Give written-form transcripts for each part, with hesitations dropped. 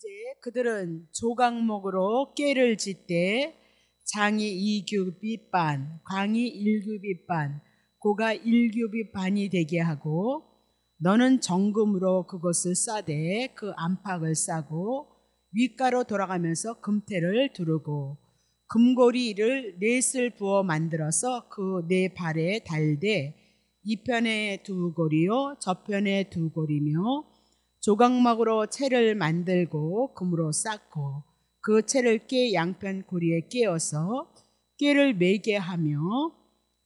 이제 그들은 조각목으로 꾀를 짓되 장이 2규빗 반, 광이 1규빗 반, 고가 1규빗 반이 되게 하고 너는 정금으로 그것을 싸되 그 안팎을 싸고 윗가로 돌아가면서 금태를 두르고 금고리를 넷을 부어 만들어서 그 네 발에 달되 이 편에 두 고리요 저편에 두 고리며 조각막으로 채를 만들고 금으로 쌓고 그 채를 깨 양편 고리에 깨어서 깨를 매게 하며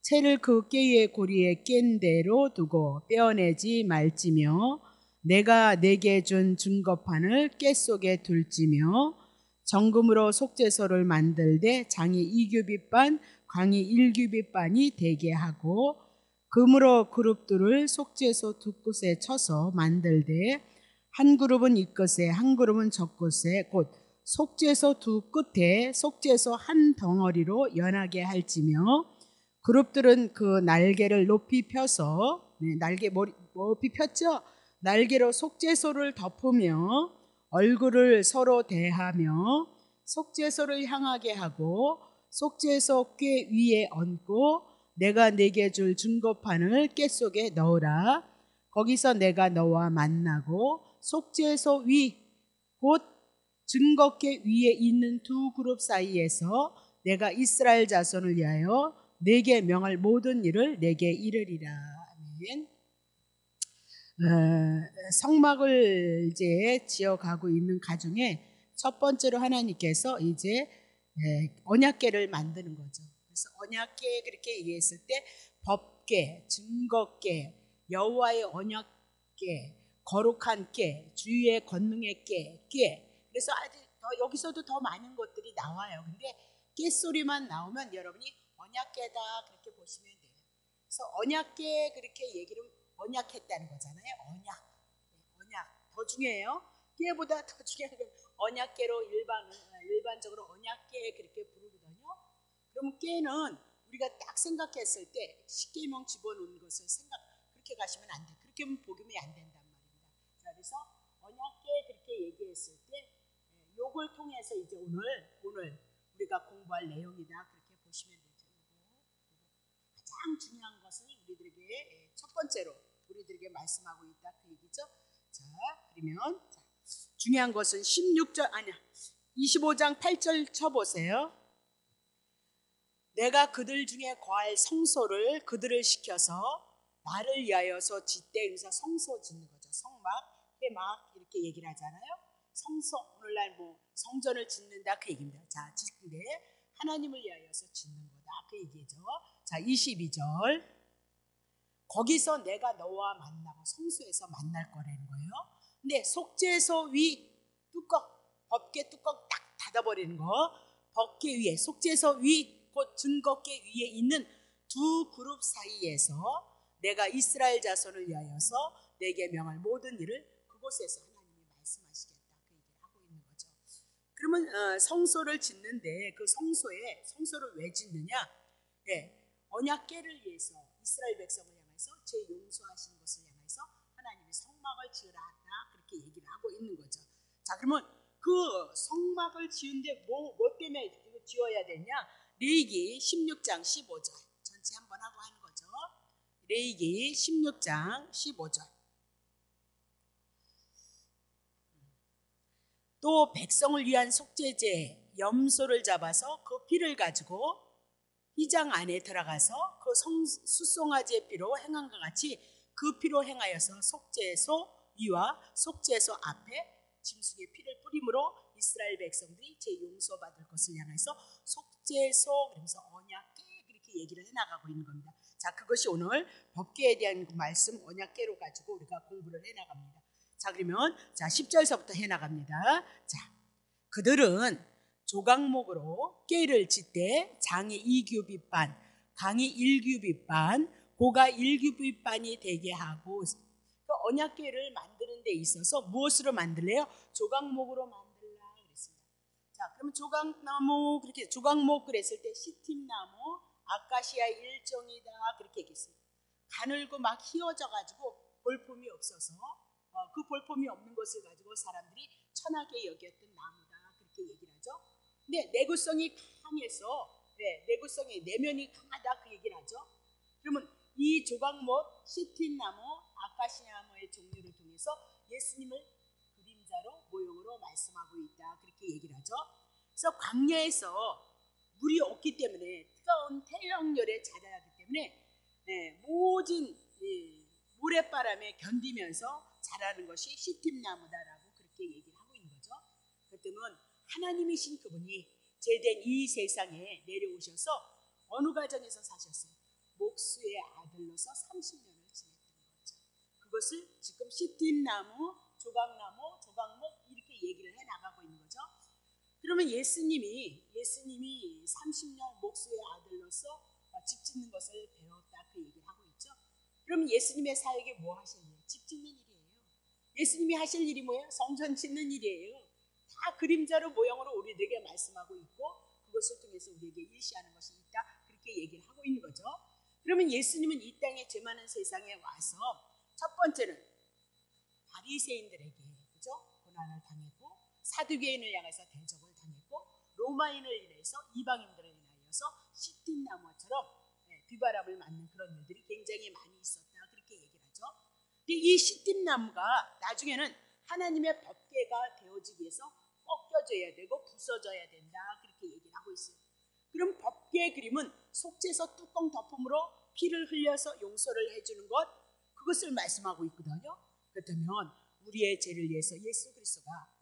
채를 그 깨의 고리에 깬 대로 두고 떼어내지 말지며 내가 내게 준 증거판을 깨 속에 둘지며 정금으로 속죄소를 만들되 장이 2규빗 반, 광이 1규빗 반이 되게 하고 금으로 그룹들을 속죄소 두 끝에 쳐서 만들되 한 그룹은 이 끝에 한 그룹은 저 끝에 곧 속죄소 두 끝에 속죄소 한 덩어리로 연하게 할지며 그룹들은 그 날개를 높이 펴서 날개 높이 폈죠? 날개로 속죄소를 덮으며 얼굴을 서로 대하며 속죄소를 향하게 하고 속죄소 꾀 위에 얹고 내가 내게 줄 증거판을 꾀 속에 넣으라. 거기서 내가 너와 만나고 속죄소 위 곧 증거궤 위에 있는 두 그룹 사이에서 내가 이스라엘 자손을 위하여 내게 명할 모든 일을 내게 이르리라. 아멘. 성막을 이제 지어가고 있는 가중에 첫 번째로 하나님께서 이제 언약궤를 만드는 거죠. 그래서 언약궤 그렇게 얘기했을 때 법궤, 증거궤, 여호와의 언약궤, 거룩한 궤, 주의 권능의 궤. 그래서 아직 여기서도 더 많은 것들이 나와요. 근데 궤 소리만 나오면 여러분이 언약궤다 그렇게 보시면 돼요. 그래서 언약궤 그렇게 얘기를 언약했다는 거잖아요. 언약 더 중요해요. 궤보다 더 중요한 건 언약궤로 일반적으로 언약궤 그렇게 부르거든요. 그럼 궤는 우리가 딱 생각했을 때 십계명 집어넣는 것을 그렇게 가시면 안 돼. 그렇게 하면 복음이 안 된단 말입니다. 자, 그래서 언약궤 그렇게 얘기했을 때 요걸 통해서 이제 오늘 우리가 공부할 내용이다 그렇게 보시면 되죠. 가장 중요한 것은 우리들에게 첫 번째로 우리들에게 말씀하고 있다 그 얘기죠. 자, 그러면 중요한 것은 25장 8절 쳐보세요. 내가 그들 중에 거할 성소를 그들을 시켜서 나를 위하여서 짓되, 그래서 성소 짓는 거죠. 성막, 회막 이렇게 얘기를 하잖아요. 성소, 오늘날 성전을 짓는다 그 얘기입니다. 자, 짓는데 하나님을 위하여서 짓는 거다 그 얘기죠. 자, 22절 거기서 내가 너와 만나고 성소에서 만날 거라는 거예요. 근데 속죄소 위 뚜껑, 법궤 뚜껑 딱 닫아버리는 거, 법궤 위에 속죄소 위 곧 증거궤 위에 있는 두 그룹 사이에서 내가 이스라엘 자손을 위하여서 내게 명할 모든 일을 그곳에서 하나님이 말씀하시겠다 그 얘기를 하고 있는 거죠. 그러면 성소를 짓는데 그 성소를 왜 짓느냐? 언약궤를 위해서 이스라엘 백성을 향해서 제 용서하신 것을 향해서 하나님이 성막을 지으라 한다 그렇게 얘기를 하고 있는 거죠. 자, 그러면 그 성막을 지은데 뭐 때문에 이거 지어야 되냐? 레위기 16장 15절 전체 한번 하고 하는 거죠. 레위기 16장 15절 또 백성을 위한 속죄제 염소를 잡아서 그 피를 가지고 휘장 안에 들어가서 그 수송아지의 피로 행한과 같이 그 피로 행하여서 속죄소 위와 속죄소 앞에 짐승의 피를 뿌림으로 이스라엘 백성들이 제 용서받을 것을 향해서 속죄소 그러면서 언약궤 그렇게 얘기를 해나가고 있는 겁니다. 자, 그것이 오늘 법궤에 대한 말씀 언약궤로 가지고 우리가 공부를 해나갑니다. 자, 그러면 10절서부터 해나갑니다. 자, 그들은 조각목으로 꾀를 짓되 장이 2규빗 반, 강이 1규빗 반, 고가 1규빗 반이 되게 하고 그 언약궤를 만드는 데 있어서 무엇으로 만들래요? 조각목으로 만들라 그랬습니다. 자, 그럼 조각목 그랬을 때 시팀나무, 아카시아 일종이다 그렇게 얘기했습니다. 가늘고 막 휘어져 가지고 볼품이 없어서 그 볼품이 없는 것을 가지고 사람들이 선하게 여겼던 나무다 그렇게 얘기를 하죠. 근데 내구성이 강해서 내구성이 내면이 강하다 그 얘기를 하죠. 그러면 이 조각목 시틴나무, 아카시나무의 종류를 통해서 예수님을 그림자로 모형으로 말씀하고 있다 그렇게 얘기를 하죠. 그래서 광야에서 물이 없기 때문에 뜨거운 태양열에 자라야 하기 때문에 모든 모래바람에 견디면서 자라는 것이 시팀나무다라고 그렇게 얘기를 하고 있는 거죠. 그렇다면 하나님이신 그분이 제된 이 세상에 내려오셔서 어느 가정에서 사셨어요? 목수의 아들로서 30년을 지냈던 거죠. 그것을 지금 시팀나무, 조각나무, 조각목 이렇게 얘기를 해나가고 있는 거죠. 그러면 예수님이 30년 목수의 아들로서 집 짓는 것을 배웠다 그 얘기를 하고 있죠. 그럼 예수님의 사역이 뭐 하실 일이에요? 집 짓는 일이에요. 예수님이 하실 일이 뭐예요? 성전 짓는 일이에요. 다 그림자로 모형으로 우리들에게 말씀하고 있고 그것을 통해서 우리에게 일시하는 것이 있다 그렇게 얘기를 하고 있는 거죠. 그러면 예수님은 이 땅에 죄 많은 세상에 와서 첫 번째는 바리새인들에게 그죠? 고난을 당했고 사두개인을 향해서 대적을 당했고 로마인을 인해서 이방인들을 인하여서 시틴나무처럼 비바람을 맞는 그런 일들이 굉장히 많이 있었다 그렇게 얘기를 하죠. 근데 이 시팀나무가 나중에는 하나님의 법궤가 되어지기 위해서 꺾여져야 되고 부서져야 된다 그렇게 얘기를 하고 있어요. 그럼 법궤의 그림은 속죄서 뚜껑 덮음으로 피를 흘려서 용서를 해주는 것 그것을 말씀하고 있거든요. 그렇다면 우리의 죄를 위해서 예수 그리스도가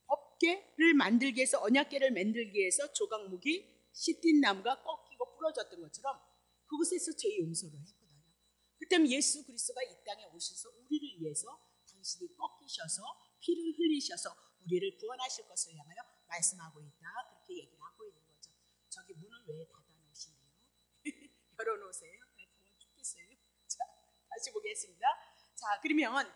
법궤를 만들기 위해서 언약궤를 만들기 위해서 조각목이 시틴나무가 꺾이고 부러졌던 것처럼 그곳에서 죄 용서를 했거든요. 그때면 예수 그리스도가 이 땅에 오셔서 우리를 위해서 당신이 꺾이셔서 피를 흘리셔서 우리를 구원하실 것을 향하여 말씀하고 있다 그렇게 얘기를 하고 있는 거죠. 저기 문을 왜 닫아놓으신대요? 열어놓으세요. 더워 죽겠어요. 자, 다시 보겠습니다. 자, 그러면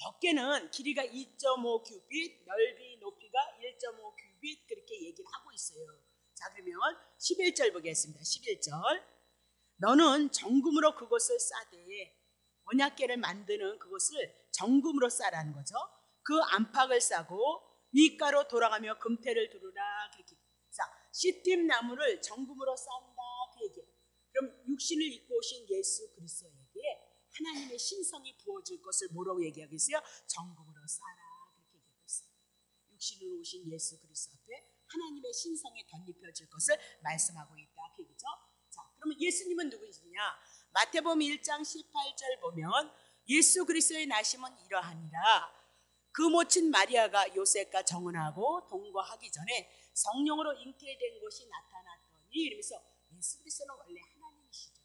법궤는 길이가 2.5 규빗, 넓이 높이가 1.5 규빗 그렇게 얘기를 하고 있어요. 자, 그러면 11절 보겠습니다. 11절. 너는 정금으로 그것을 싸되 언약궤를 만드는 그것을 정금으로 싸라는 거죠. 그 안팎을 싸고 윗가로 돌아가며 금태를 두르라 그렇게. 자, 시팀나무를 정금으로 싼다 그 얘기예요. 그럼 육신을 입고 오신 예수 그리스도에게 하나님의 신성이 부어질 것을 뭐라고 얘기하겠어요? 정금으로 싸라 그렇게 얘기하고 있어요. 육신으로 오신 예수 그리스도 앞에 하나님의 신성이 덧입혀질 것을 말씀하고 있다 그 얘기죠. 자, 그러면 예수님은 누구시냐? 마태복음 1장 18절 보면 예수 그리스도의 나심은 이러하니라. 그 모친 마리아가 요셉과 정혼하고 동거하기 전에 성령으로 잉태된 것이 나타났더니 이러면서 예수 그리스도는 원래 하나님이시죠.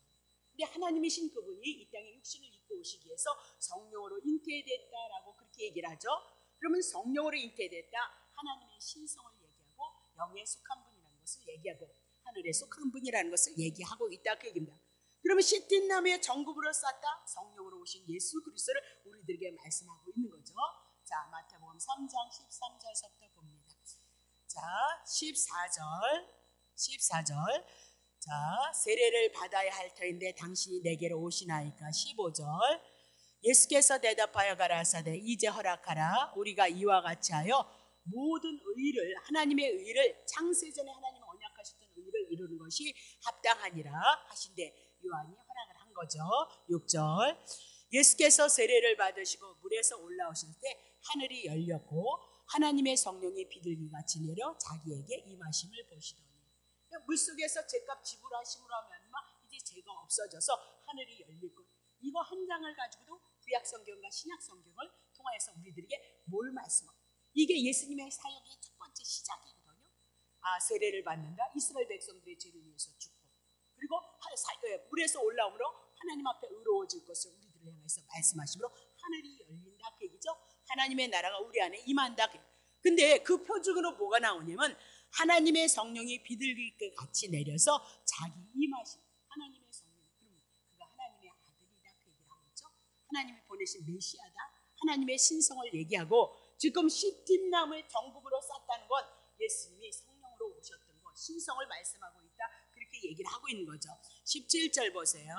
근데 하나님이신 그분이 이 땅에 육신을 입고 오시기 위해서 성령으로 잉태됐다라고 그렇게 얘기를 하죠. 그러면 성령으로 잉태됐다 하나님의 신성을 얘기하고 영에 속한 분이라는 것을 얘기하고 하늘에 속한 분이라는 것을 얘기하고 있다 그 얘기입니다. 그러면 시틴나무에 정금으로 쌌다 성령으로 오신 예수 그리스도를 우리들에게 말씀하고 있는 거죠. 자, 마태복음 3장 13절서부터 봅니다. 자, 14절. 자, 세례를 받아야 할 터인데 당신이 내게로 오시나이까. 15절. 예수께서 대답하여 가라사대 이제 허락하라. 우리가 이와 같이 하여 모든 의를 하나님의 의를 창세전에 하나님 언약하셨던 의를 이루는 것이 합당하니라 하신데 요한이 허락을 한 거죠. 6절. 예수께서 세례를 받으시고 물에서 올라오실 때 하늘이 열렸고 하나님의 성령이 비둘기같이 내려 자기에게 임하심을 보시더니 물속에서 죄값 지불하심으로 하면 이제 죄가 없어져서 하늘이 열릴 것. 이거 한 장을 가지고도 구약성경과 신약성경을 통하여서 우리들에게 뭘 말씀하고 이게 예수님의 사역의 첫 번째 시작이거든요. 세례를 받는다. 이스라엘 백성들의 죄를 위해서 죽고 그리고 물에서 올라오므로 하나님 앞에 의로워질 것을 우리들을 향해서 말씀하시므로 하늘이 열린다 그 얘기죠. 하나님의 나라가 우리 안에 임한다. 근데 그 표적으로 뭐가 나오냐면 하나님의 성령이 비둘기 같이 내려서 자기 임하신 하나님의 성령. 그럼 그가 하나님의 아들이다 그 얘기를 하고 있죠. 하나님이 보내신 메시아다. 하나님의 신성을 얘기하고 지금 시팀나무의 정금으로 쌌다는 건 예수님이 성령으로 오셨던 것 신성을 말씀하고 있다 그렇게 얘기를 하고 있는 거죠. 17절 보세요.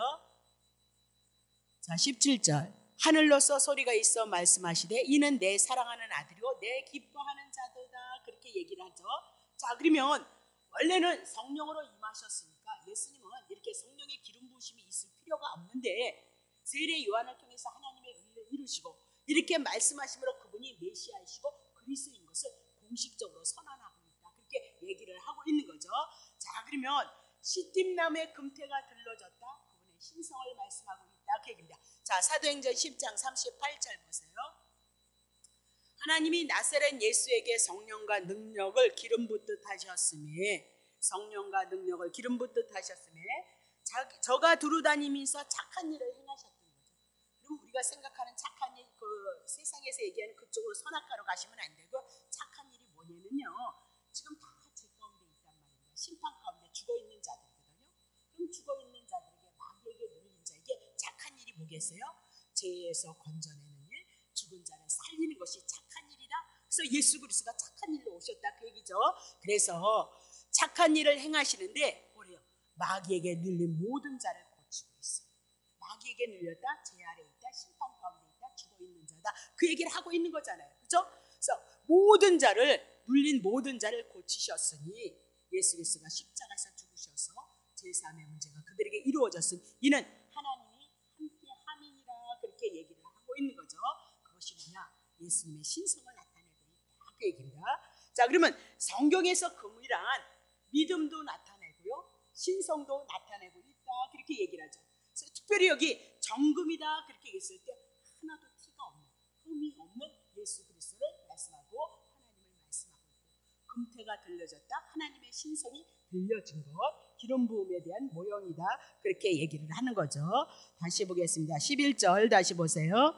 자, 17절. 하늘로서 소리가 있어 말씀하시되 이는 내 사랑하는 아들이고 내 기뻐하는 자들다, 그렇게 얘기를 하죠. 자, 그러면 원래는 성령으로 임하셨으니까 예수님은 이렇게 성령의 기름 부으심이 있을 필요가 없는데 세례 요한을 통해서 하나님의 의를 이루시고 이렇게 말씀하심으로 그분이 메시아이시고 그리스도인 것을 공식적으로 선언하고 있다, 그렇게 얘기를 하고 있는 거죠. 자, 그러면 시딤나무의 금태가 들러졌다, 그분의 신성을 말씀하고 있다, 그 얘기입니다. 자, 사도행전 10장 38절 보세요. 하나님이 나사렛 예수에게 성령과 능력을 기름 붓듯 하셨으며, 성령과 능력을 기름 붓듯 하셨으며 저가 두루다니면서 착한 일을 행하셨던 거죠. 그럼 우리가 생각하는 착한 일, 그 세상에서 얘기하는 그쪽으로 선악과로 가시면 안 되고, 착한 일이 뭐냐면요, 지금 다 죄 가운데 있단 말입니다. 심판 가운데 죽어있는 자들이거든요. 그럼 죽어있는 자들에게, 마귀에게 눌린 자에게 착한 일이 뭐겠어요? 죄에서 건져내는 일, 죽은 자를 살리는 것이 착한 일이다. 그래서 예수 그리스도가 착한 일로 오셨다, 그 얘기죠. 그래서 착한 일을 행하시는데 뭐래요? 마귀에게 눌린 모든 자를 고치고 있어요. 마귀에게 눌렸다, 죄 아래 있다, 심판 가운데 있다, 죽어있는 자다, 그 얘기를 하고 있는 거잖아요. 그렇죠? 그래서 모든 자를, 눌린 모든 자를 고치셨으니 예수 그리스도가 십자가에서 죽으셔서 제3의 문제가 그들에게 이루어졌으니 이는 하나님이 함께 함이니라, 그렇게 얘기를 하고 있는 거죠. 그것이 뭐냐? 예수님의 신성을 나타내고 있다, 그 얘기입니다. 자, 그러면 성경에서 그물이란 믿음도 나타내고요, 신성도 나타내고 있다, 그렇게 얘기를 하죠. 그래서 특별히 여기 정금이다 그렇게 얘기했을 때 하나도 티가 없는, 흠이 없는 예수 그리스도를 말씀하고 하나님을 말씀하고 있고, 금태가 들려졌다, 하나님의 신성이 들려진 것, 기름 부음에 대한 모형이다, 그렇게 얘기를 하는 거죠. 다시 보겠습니다. 11절 다시 보세요.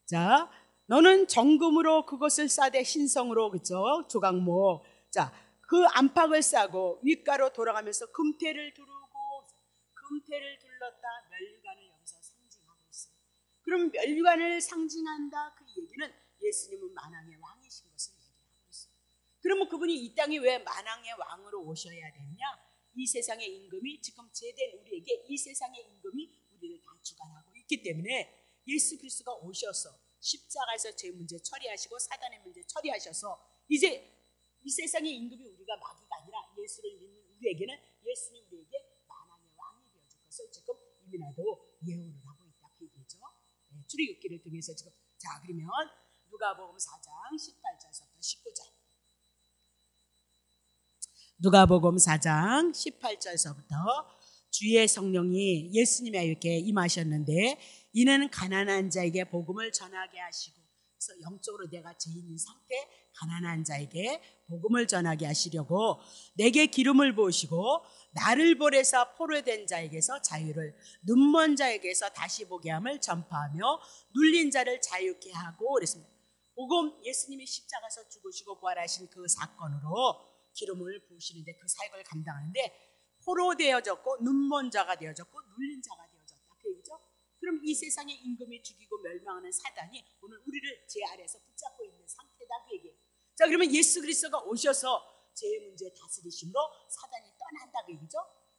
자, 너는 정금으로 그것을 싸되 신성으로, 그죠? 조각목. 자, 그 안팎을 싸고 윗가로 돌아가면서 금태를 두르고, 금태를 둘렀다, 면류관을 여기서 상징하고 있어요. 그럼 면류관을 상징한다, 그 얘기는 예수님은 만왕의 왕이신 것을 얘기하고 있어요. 그러면 그분이 이 땅에 왜 만왕의 왕으로 오셔야 되느냐? 이 세상의 임금이, 지금 제된 우리에게 이 세상의 임금이 우리를 다 주관하고 있기 때문에 예수 그리스도가 오셔서 십자가에서 제 문제 처리하시고 사단의 문제 처리하셔서 이제 이 세상의 임금이 우리가 마귀가 아니라 예수를 믿는 우리에게는 예수님 우리에게 만왕의 왕이 되어줄 것을 지금 이미나도 예언을 하고 있다, 그 얘기죠. 네, 출애굽기를 통해서 지금. 자, 그러면 누가복음 4장 18절부터 19절. 누가복음 4장 18절서부터 주의 성령이 예수님에게 임하셨는데 이는 가난한 자에게 복음을 전하게 하시고, 그래서 영적으로 내가 죄인인 상태, 가난한 자에게 복음을 전하게 하시려고 내게 기름을 부으시고 나를 보내사 포로된 자에게서 자유를, 눈먼 자에게서 다시 보게 함을 전파하며 눌린 자를 자유케 하고, 그랬습니다. 복음, 예수님이 십자가에서 죽으시고 부활하신 그 사건으로 기름을 부으시는데 그 사역을 감당하는데 포로 되어졌고 눈먼 자가 되어졌고 눌린 자가 되어졌다, 그 얘기죠. 그럼 이 세상의 임금이 죽이고 멸망하는 사단이 오늘 우리를 죄 아래에서 붙잡고 있는 상태다, 그 얘기예요. 자, 그러면 예수 그리스도가 오셔서 죄의 문제 다스리심으로 사단이 떠난다, 그 얘기죠.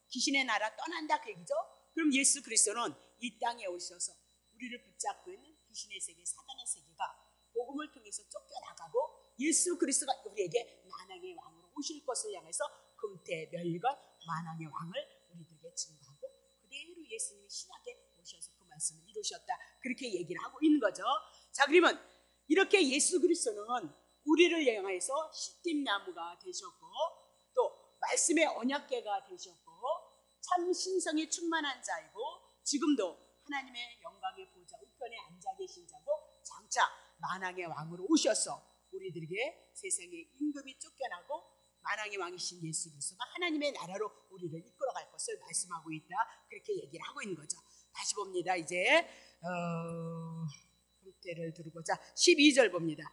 귀신의 나라 떠난다, 그 얘기죠. 그럼 예수 그리스도는 이 땅에 오셔서 우리를 붙잡고 있는 귀신의 세계, 사단의 세계가 복음을 통해서 쫓겨나가고 예수 그리스도가 우리에게 만왕의 왕으로 오실 것을 향해서 금태, 면류관, 만왕의 왕을 우리들에게 증거하고 그대로 예수님이 신약에 오셔서 그 말씀을 이루셨다, 그렇게 얘기를 하고 있는 거죠. 자, 그러면 이렇게 예수 그리스도는 우리를 향해서 시딤나무가 되셨고 또 말씀의 언약궤가 되셨고 참 신성이 충만한 자이고 지금도 하나님의 영광의 보좌 우편에 앉아 계신 자고 장차 만왕의 왕으로 오셔서 우리들에게 세상의 임금이 쫓겨나고 만왕의 왕이신 예수 그리스도가 하나님의 나라로 우리를 이끌어갈 것을 말씀하고 있다, 그렇게 얘기를 하고 있는 거죠. 다시 봅니다. 이제 금태를 두르고, 자 12절 봅니다.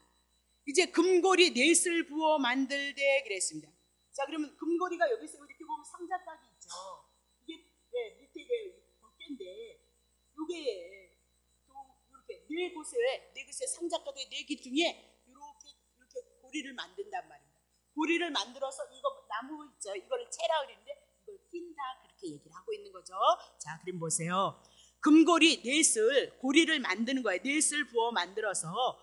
이제 금고리 넷을 부어 만들되 그랬습니다. 자, 그러면 금고리가 여기서 이렇게 보면 상자각이 있죠. 이게 밑에 덮개인데 이게 이렇게 네 곳에 상자각의 네 기둥에 이렇게 고리를 만든단 말입니다. 고리를 만들어서 이거 나무 있죠, 이거를 채라 그랬는데 이걸 낀다, 그렇게 얘기를 하고 있는 거죠. 자, 그럼 보세요. 금고리 넷을 고리를 만드는 거예요. 넷을 부어 만들어서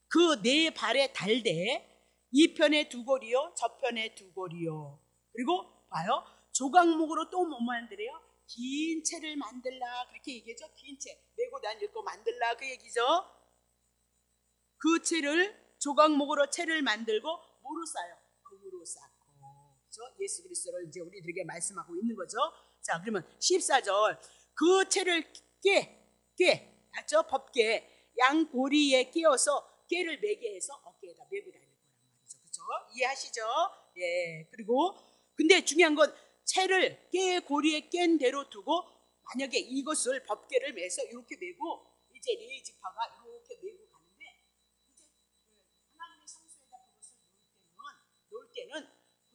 그 네 발에 달되 이 편에 두 고리요 저편에 두 고리요. 그리고 봐요. 조각목으로 또 뭐 만들어요? 긴 채를 만들라 그렇게 얘기하죠. 긴 채 메고 다닐 거 만들라 그 얘기죠. 그 채를 조각목으로 채를 만들고 뭐로 쌓아요? 금으로 쌓고. 그렇죠? 예수 그리스도를 이제 우리들에게 말씀하고 있는 거죠. 자, 그러면 14절 그 채를 깨 맞죠? 법깨 양고리에 끼워서 깨를 매게 해서 어깨에다 메고 다닐 거란 말이죠. 그렇죠? 이해하시죠? 예. 그리고 근데 중요한 건 채를 깨 고리에 깬 대로 두고 만약에 이것을 법깨를 매서 이렇게 메고 이제 네 지파가 이렇게 메고 가는데 이제 하나님의 성소에다 그것을 놓을 때는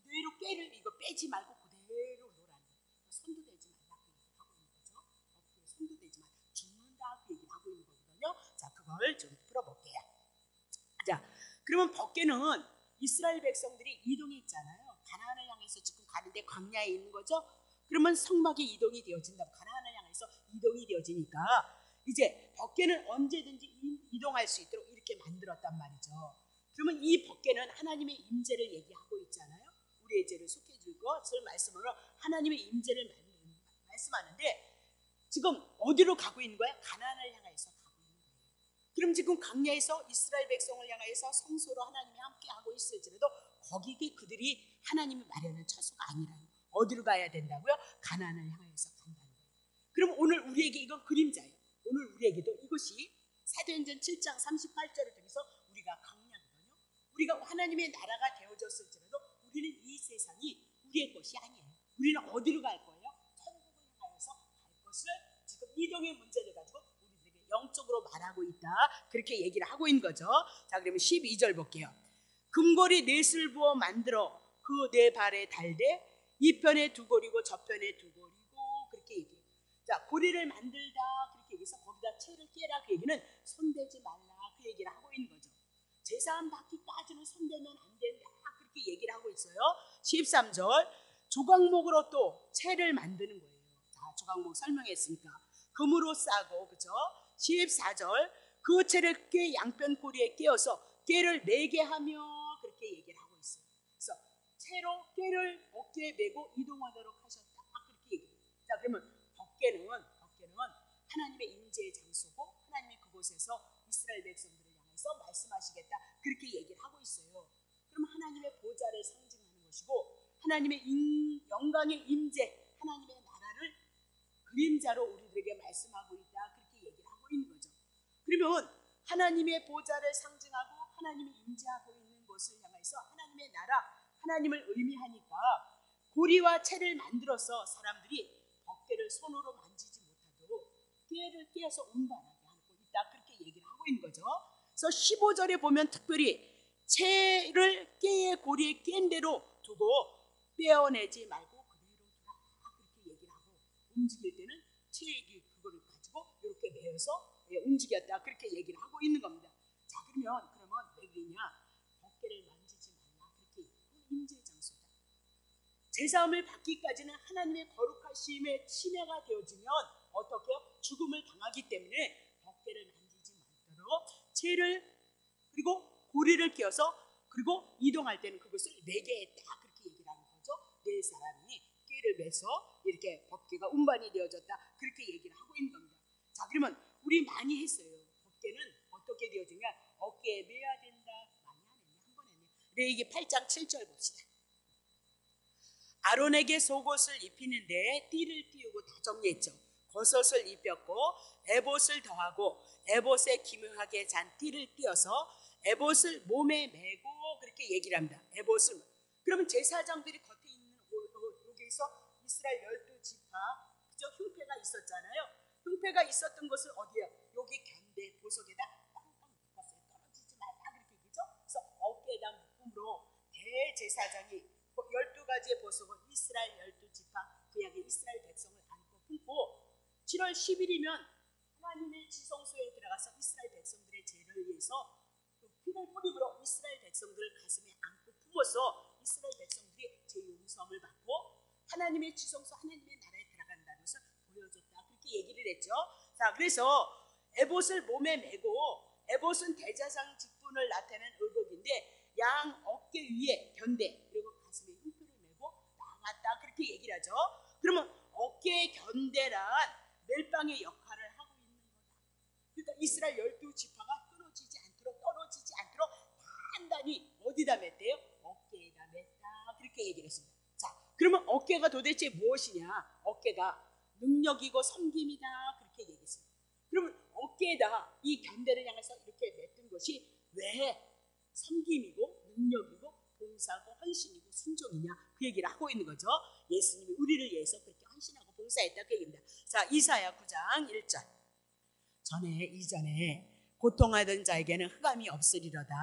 그대로 깨를 이거 빼지 말고 그대로 놓으라는 거예요. 손도 대지 말라 그 얘기를 하고 있는 거죠. 법깨에 손도 대지 말라 죽는다 그 얘기를 하고 있는 거거든요. 자, 그걸 좀 풀어볼게요. 자, 그러면 법깨는 이스라엘 백성들이 이동이 있잖아요. 가나안을 향해서 지금 가는데 광야에 있는 거죠. 그러면 성막이 이동이 되어진다고 가나안을 향해서 이동이 되어지니까 이제 법궤는 언제든지 이동할 수 있도록 이렇게 만들었단 말이죠. 그러면 이 법궤는 하나님의 임재를 얘기하고 있잖아요. 우리의 죄를 속해줄 것을 말씀으로 하나님의 임재를 말씀하는데 지금 어디로 가고 있는 거야? 가나안을 향해서 가고 있는 거예요. 그럼 지금 광야에서 이스라엘 백성을 향해서 성소로 하나님이 함께 하고 있을지라도 거기 그들이 하나님이 마련한 처소가 아니라는 거예요. 어디로 가야 된다고요? 가나안을 향해서 간다는 거예요. 그럼 오늘 우리에게 이건 그림자예요. 오늘 우리에게도 이것이 사도행전 7장 38절을 통해서 우리가 강량하거든요. 우리가 하나님의 나라가 되어졌을지라도 우리는 이 세상이 우리의 것이 아니에요. 우리는 어디로 갈 거예요? 천국을 향해서 갈 것을 지금 이동의 문제를 가지고 우리들에게 영적으로 말하고 있다. 그렇게 얘기를 하고 있는 거죠. 자, 그러면 12절 볼게요. 금고리 넷을 부어 만들어 그 네 발에 달되 이 편에 두 고리고 저편에 두 고리고 그렇게 얘기해요. 자, 고리를 만들다 그렇게 얘기해서 거기다 채를 깨라 그 얘기는 손대지 말라 그 얘기를 하고 있는 거죠. 제사함 받기까지는 손대면 안 된다 그렇게 얘기를 하고 있어요. 13절 조각목으로 또 채를 만드는 거예요. 자, 조각목 설명했으니까 금으로 싸고 그죠? 14절 그 채를 깨 양편 고리에 끼워서 깨를 매게 하며 그렇게 얘기를 하고 있어요. 그래서 채로 깨를 어깨에 메고 이동하도록 하셨다 그렇게 얘기해요. 자, 그러면 법궤는 하나님의 임재의 장소고 하나님이 그곳에서 이스라엘 백성들을 향해서 말씀하시겠다 그렇게 얘기를 하고 있어요. 그럼 하나님의 보좌를 상징하는 것이고 하나님의 영광의 임재 하나님의 나라를 그림자로 우리들에게 말씀하고 있다 그렇게 얘기를 하고 있는 거죠. 그러면 하나님의 보좌를 상징하고 하나님이 임재하고 있는 것을 향해서 하나님의 나라 하나님을 의미하니까 고리와 채를 만들어서 사람들이 법궤를 손으로 만지지 못하도록 깨를 깨서 운반하게 하고 있다 그렇게 얘기를 하고 있는 거죠. 그래서 15절에 보면 특별히 채를 깨의 고리에 깬 대로 두고 빼어내지 말고 그대로 두라 그렇게 얘기를 하고 움직일 때는 채의 그거를 가지고 이렇게 매어서 움직였다 그렇게 얘기를 하고 있는 겁니다. 자, 그러면 왜 그러냐? 법궤를 만지지 말라 그렇게 임재 장소다. 제사함을 받기까지는 하나님의 거룩하심의 침해가 되어지면 어떻게 죽음을 당하기 때문에 법궤를 만지지 말도록 채를 그리고 고리를 끼워서 그리고 이동할 때는 그것을 매게 했다 그렇게 얘기를 하는 거죠. 네 사람이 꾀를 매서 이렇게 법궤가 운반이 되어졌다 그렇게 얘기를 하고 있는 겁니다. 자, 그러면 우리 많이 했어요. 법궤는 어떻게 되어지냐? 어깨에 매야 된다. 많이 안 했네. 한 번 했네. 레위기 8장 7절 봅시다. 아론에게 속옷을 입히는데 띠를 띄우고 다 정리했죠. 겉옷을 입혔고 에봇을 더하고 에봇에 기묘하게 잔 띠를 띄어서 에봇을 몸에 메고 그렇게 얘기를 합니다. 에봇을 그러면 제사장들이 겉에 있는 여기에서 이스라엘 12지파 그죠? 흉패가 있었잖아요. 흉패가 있었던 것을 어디야? 여기 견대 보석에다 꽝꽝 묶었어요. 떨어지지 말라 그렇게 얘기죠. 그래서 어깨에다 묶음으로 대제사장이 12가지의 보석은 이스라엘 12지파 구약의 이스라엘 백성을 안고 품고 7월 10일이면 하나님의 지성소에 들어가서 이스라엘 백성들의 죄를 위해서 그 피를 뿌리므로 이스라엘 백성들을 가슴에 안고 품어서 이스라엘 백성들이 제 용서함을 받고 하나님의 지성소 하나님의 나라에 들어간다는 것을 보여줬다 그렇게 그렇게 얘기를 했죠. 자, 그래서 에봇을 몸에 메고, 에봇은 대제사장 직분을 나타내는 의복인데 양 어깨 위에 견대, 그리고 가슴에 흉표를 메고 나갔다, 그렇게 얘기를 하죠. 그러면 어깨 견대란 멜빵의 역할을 하고 있는 거다. 그러니까 이스라엘 12지파가 떨어지지 않도록 단단히 어디다 맸대요? 어깨에다 맸다, 그렇게 얘기를 했습니다. 자, 그러면 어깨가 도대체 무엇이냐? 어깨가 능력이고 섬김이다, 그렇게 얘기했습니다. 그러면 어깨에다 이 견대를 향해서 이렇게 맸던 것이 왜 섬김이고 능력이고 봉사고 헌신이고 순종이냐, 그 얘기를 하고 있는 거죠. 예수님이 우리를 위해서 그렇게 헌신하고 봉사했다, 그 얘기입니다. 자, 이사야 9장 1절. 이전에 고통하던 자에게는 흑암이 없으리로다.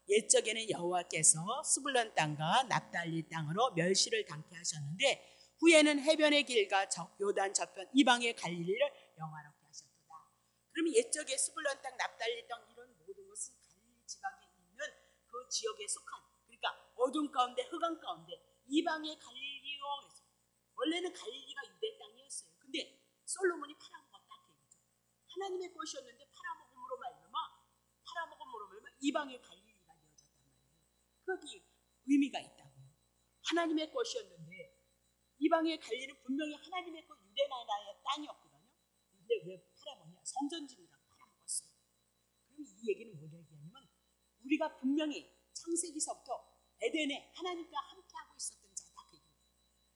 옛적에는 여호와께서 스불론 땅과 납달리 땅으로 멸시를 당케 하셨는데 후에는 해변의 길과 요단 저편 이방의 갈릴리를 영화롭게 하셨도다. 그러면 옛적에 스불론 땅, 납달리 땅 이런 모든 것은 갈릴리 지방에 있는 그 지역에 속한, 그러니까 어둠 가운데 흑암 가운데 이방의 갈릴리요 그랬어요. 원래는 갈릴리가 유대 땅이었어요. 근데 솔로몬이 팔아먹었다, 그 얘기죠. 하나님의 것이었는데 팔아먹음으로 말미암아 이방의 갈릴리가 되어졌단 말이에요. 거기 의미가 있다고요. 하나님의 것이었는데 이방의 갈릴리는 분명히 하나님의 것, 유대 나라의 땅이었거든요. 근데 왜 팔아먹냐? 성전지느라 팔아먹었어요. 그럼 이 얘기는 뭘 얘기하냐면 우리가 분명히 창세기서부터 에덴에 하나님과 함께하고 있었던 자다, 그 얘기예요.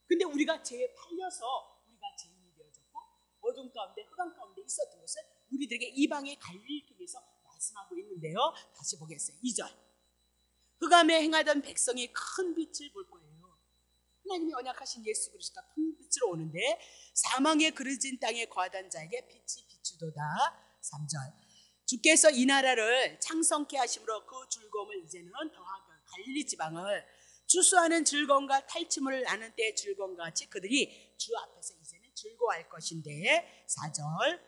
근데 우리가 죄에 팔려서 우리가 죄인이 되어졌고 어둠 가운데 흑암 가운데 있었던 것을 우리들에게 이방의 갈릴리를 통해서 말씀하고 있는데요. 다시 보겠어요. 2절. 흑암에 행하던 백성이 큰 빛을 볼 거예요. 하나님이 언약하신 예수 그리스도가 큰 빛으로 오는데 사망에 그르진 땅에 거하던 자에게 빛이 비추도다. 3절. 주께서 이 나라를 창성케 하심으로 그 즐거움을 이제는 더하고 갈릴리 지방을 추수하는 즐거움과 탈취물을 나는 때의 즐거움과 같이 그들이 주 앞에서 이제는 즐거워할 것인데 4절.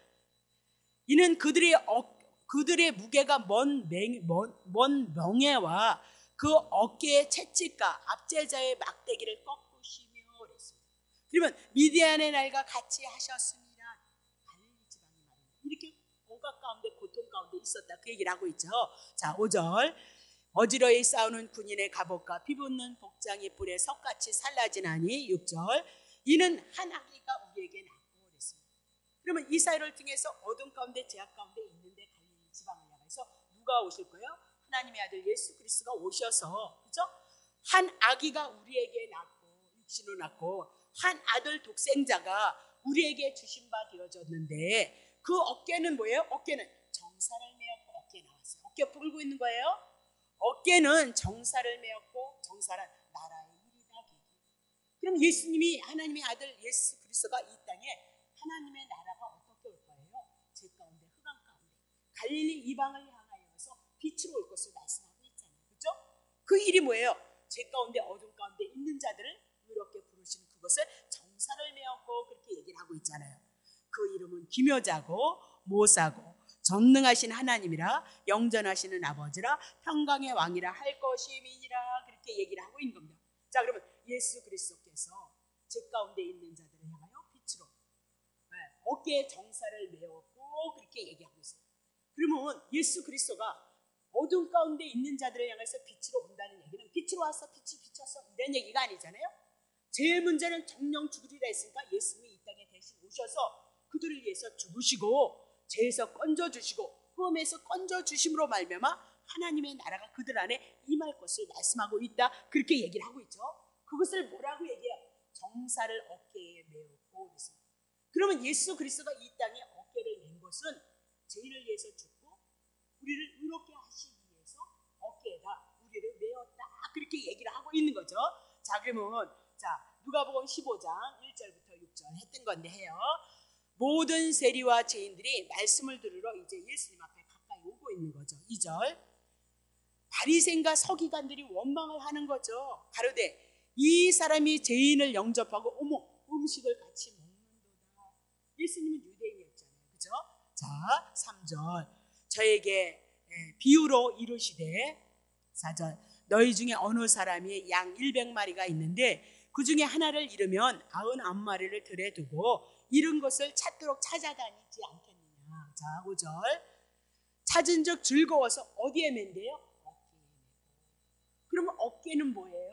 이는 그들의 무게가 먼 명예와 그 어깨의 채찍과 압제자의 막대기를 꺾으시며 그랬습니다. 그러면 미디안의 날과 같이 하셨습니다. 갈릴리 지방이 말입니다. 이렇게 고각 가운데 고통 가운데 있었다, 그 얘기를 하고 있죠. 자, 5절. 어지러이 싸우는 군인의 갑옷과 피붙는 복장이 불에 석같이 살라지나니 6절. 이는 한 아기가 우리에게 낳고 그랬습니다. 그러면 이 사회를 통해서 어둠 가운데 제약 가운데 있는데 갈릴리 지방을 향해서 누가 오실 거예요? 하나님의 아들 예수 그리스도가 오셔서, 그죠? 한 아기가 우리에게 낳고 육신을 낳고 한 아들 독생자가 우리에게 주신 바 되어졌는데 그 어깨는 뭐예요? 어깨는 정사를 메었고 어깨에 나왔어요. 어깨 풀고 있는 거예요. 어깨는 정사를 메었고 정사란 나라의 일이다. 그럼 예수님이 하나님의 아들 예수 그리스도가 이 땅에 하나님의 나라가 어떻게 올 거예요? 죄 가운데 흑암 가운데 갈릴리 이방을 향하여서 빛으로 올 것을 말씀하고 있잖아요. 그렇죠? 그 일이 뭐예요? 죄 가운데 어둠 가운데 있는 자들을 의롭게 부르시는 그것을 정사를 메었고 그렇게 얘기를 하고 있잖아요. 그 이름은 기묘자고 모사고 전능하신 하나님이라 영전하시는 아버지라 평강의 왕이라 할 것임이니라, 그렇게 얘기를 하고 있는 겁니다. 자, 그러면 예수 그리스도께서 죄 가운데 있는 자들을 향하여 빛으로 어깨에 정사를 메었고 그렇게 얘기하고 있어요. 그러면 예수 그리스도가 어둠 가운데 있는 자들을 향해서 빛으로 온다는 얘기는 빛으로 와서 빛이 비쳤어 이런 얘기가 아니잖아요. 죄의 문제는 정령 죽으리라 했으니까 예수님이 이 땅에 대신 오셔서 그들을 위해서 죽으시고 죄에서 건져주시고 흑암에서 건져주심으로 말미암아 하나님의 나라가 그들 안에 임할 것을 말씀하고 있다, 그렇게 얘기를 하고 있죠. 그것을 뭐라고 얘기해요? 정사를 어깨에 메었고 그랬습니다. 그러면 예수 그리스도가 이 땅에 어깨를 맨 것은 죄인을 위해서 죽고 우리를 의롭게 하시기 위해서 어깨에다 우리를 메었다, 그렇게 얘기를 하고 있는 거죠. 자, 그러면 누가복음 15장 1절부터 6절 했던 건데 해요. 모든 세리와 죄인들이 말씀을 들으러 이제 예수님 앞에 가까이 오고 있는 거죠. 2절. 바리새인과 서기관들이 원망을 하는 거죠. 가로되 이 사람이 죄인을 영접하고 어머 음식을 같이 먹는도다. 예수님은 유대인이었잖아요. 그죠? 자, 3절. 저에게 비유로 이르시되 4절. 너희 중에 어느 사람이 양 100마리가 있는데 그 중에 하나를 잃으면 99마리를 들에 두고 잃은 것을 찾도록 찾아다니지 않겠느냐. 자, 5절. 찾은 적 즐거워서 어디에 맨대요? 어깨에 매고. 그러면 어깨는 뭐예요?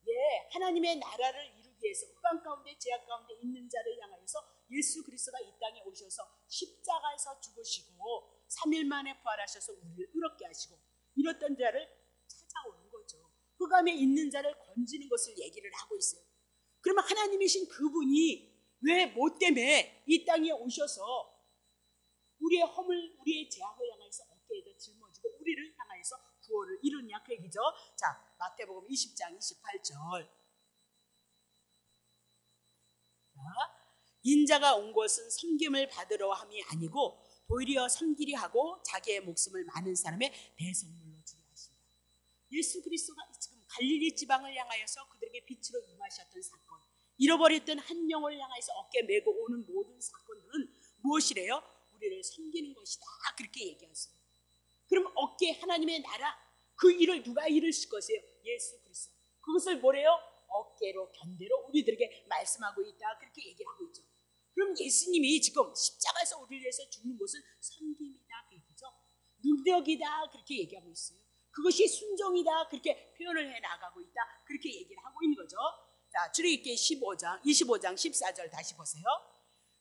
예, 하나님의 나라를 이루기 위해서 흑암 가운데 죄악 가운데 있는 자를 향하여서 예수 그리스도가 이 땅에 오셔서 십자가에서 죽으시고 3일 만에 부활하셔서 우리를 의롭게 하시고 이렇던 자를 찾아오는 거죠. 흑암에 있는 자를 건지는 것을 얘기를 하고 있어요. 그러면 하나님이신 그분이 왜 뭐 때문에 이 땅에 오셔서 우리의 허물, 우리의 죄악을 향해서 어깨에다 짊어지고 우리를 향해서 구원을 이루냐 그 얘기죠. 자, 마태복음 20장 28절. 인자가 온 것은 섬김을 받으러 함이 아니고 도리어 섬기려 하고 자기의 목숨을 많은 사람의 대성물로 주려 하십니다. 예수 그리스도가 지금 갈릴리 지방을 향하여서 그들에게 빛으로 임하셨던 사건, 잃어버렸던 한 영혼을 향해서 어깨 메고 오는 모든 사건들은 무엇이래요? 우리를 섬기는 것이다. 그렇게 얘기하세요. 그럼 어깨 하나님의 나라 그 일을 누가 이루실 것이에요? 예수 그리스도. 그것을 뭐래요? 어깨로 견대로 우리들에게 말씀하고 있다. 그렇게 얘기하고 있죠. 그럼 예수님이 지금 십자가에서 우리를 위해서 죽는 것은 섬김이다. 그 얘기죠. 능력이다. 그렇게 얘기하고 있어요. 그것이 순종이다. 그렇게 표현을 해나가고 있다. 그렇게 얘기를 하고 있는 거죠. 자, 출애굽기 25장 14절 다시 보세요.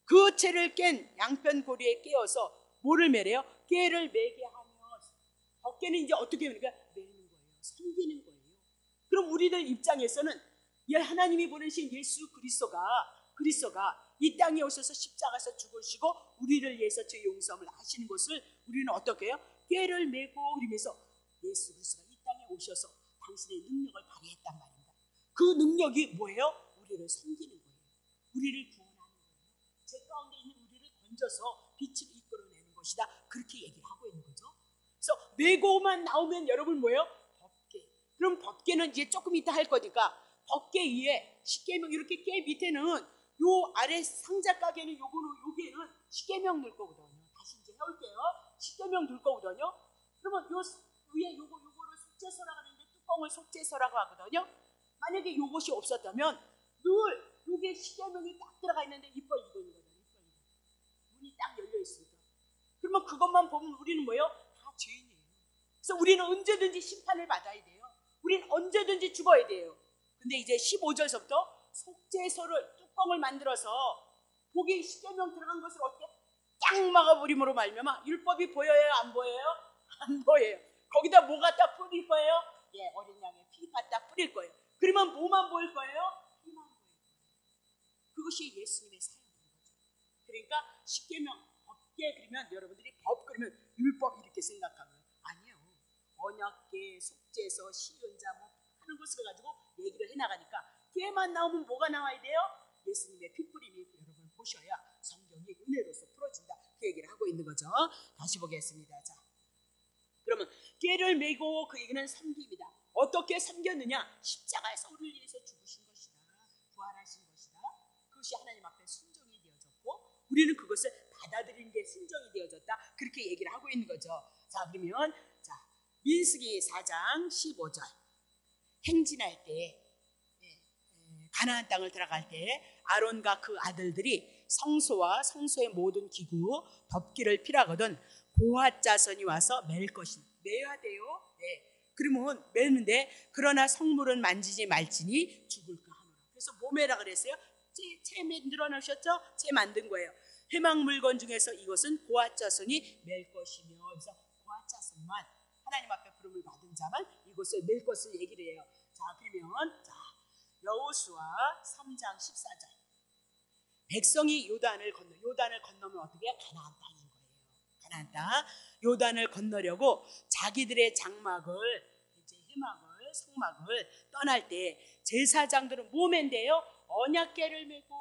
그 채를 깬 양편 고리에 깨어서 뭐를 매래요? 깨를 매게 하며. 어깨는 이제 어떻게 매는 거예요? 매는 거예요. 섬기는 거예요. 그럼 우리들 입장에서는 하나님이 보내신 예수 그리스도가 이 땅에 오셔서 십자가에서 죽으시고 우리를 위해서 죄 용서를 하시는 것을 우리는 어떻게 해요? 꾀를 메고 그러면서 예수 그리스도가 이 땅에 오셔서 당신의 능력을 발휘했단 말입니다. 그 능력이 뭐예요? 우리를 섬기는 거예요. 우리를 구원하는 거예요. 죄 가운데 있는 우리를 건져서 빛을 이끌어내는 것이다. 그렇게 얘기를 하고 있는 거죠. 그래서 메고만 나오면 여러분 뭐예요? 법궤. 그럼 법궤는 이제 조금 이따 할 거니까 법궤 위에 십계명 이렇게 궤 밑에는 요 아래 상자 가게는 요게는 십계명 넣을 거거든요. 다시 이제 해올게요. 십계명 넣을 거거든요. 그러면 요 위에 요거를 속죄서라고 하는데 뚜껑을 속죄서라고 하거든요. 만약에 요것이 없었다면 늘 요게 십계명이 딱 들어가 있는데 입 벌리고 있는 거잖아요. 입 벌리고. 문이 딱 열려 있으니까. 그러면 그것만 보면 우리는 뭐예요? 다 죄인이에요. 그래서 우리는 언제든지 심판을 받아야 돼요. 우리는 언제든지 죽어야 돼요. 근데 이제 15절서부터 속죄서를 뚜껑을 만들어서 거기 십계명 들어간 것을 어떻게 딱 막아버림으로 말미암아 율법이 보여요? 안 보여요? 안 보여요. 거기다 뭐 갖다 뿌릴 거예요? 예, 어린 양의 피 갖다 뿌릴 거예요. 그러면 뭐만 보일 거예요? 피만 보일 거예요. 그것이 예수님의 사역인 거죠. 그러니까 십계명 법계 그러면 여러분들이 법 그러면 율법 이렇게 생각하면 아니에요. 언약계, 속죄서, 시연자 뭐 하는 것을 가지고 얘기를 해나가니까 걔만 나오면 뭐가 나와야 돼요? 예수님의 핏뿌림이 여러분 보셔야 성경이 은혜로서 풀어진다. 그 얘기를 하고 있는 거죠. 다시 보겠습니다. 자, 그러면 꾀를 메고 그 얘기는 섬깁니다. 어떻게 섬겼느냐? 십자가에서 우리를 위해서 죽으신 것이다. 부활하신 것이다. 그것이 하나님 앞에 순종이 되어졌고 우리는 그것을 받아들이는 게 순종이 되어졌다. 그렇게 얘기를 하고 있는 거죠. 자, 그러면 자 민수기 4장 15절 행진할 때 가나안 땅을 들어갈 때 아론과 그 아들들이 성소와 성소의 모든 기구 덮기를 필요하거든 고핫 자손이 와서 맬 것이다. 매야 돼요. 네. 그러면 매는데 그러나 성물은 만지지 말지니 죽을까 하노라. 그래서 뭐 매라 그랬어요? 채 만들어 놓으셨죠? 채 만든 거예요. 회막 물건 중에서 이것은 고핫 자손이 맬 것이며 그래서 고핫 자손만 하나님 앞에 부름을 받은 자만 이것을 맬 것을 얘기를 해요. 자, 그러면 여호수아 3장 14절 백성이 요단을 건너면 어떻게 해요? 가나안 땅인 거예요. 가나안 땅 요단을 건너려고 자기들의 장막을 이제 회막을 성막을 떠날 때 제사장들은 뭐 맨대요? 언약궤를 메고.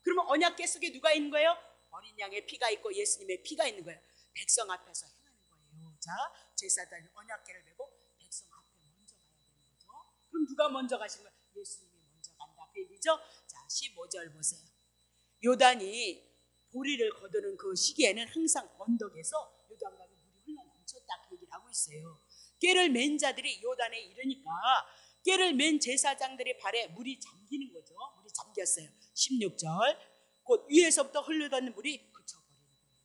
그러면 언약궤 속에 누가 있는 거예요? 어린 양의 피가 있고 예수님의 피가 있는 거예요. 백성 앞에서 행하는 거예요. 자, 제사장이 언약궤를 메고 백성 앞에 먼저 가야 되는 거죠. 그럼 누가 먼저 가시는 거예요? 예수님이 먼저 간다 그 얘기죠. 자, 15절 보세요. 요단이 보리를 거두는 그 시기에는 항상 언덕에서 요단강에 물이 흘러 넘쳤다 그 얘기를 하고 있어요. 꾀를 맨 자들이 요단에 이르니까 깨를 맨 제사장들의 발에 물이 잠기는 거죠. 물이 잠겼어요. 16절. 곧 위에서부터 흘러가는 물이 그쳐버리는 거예요.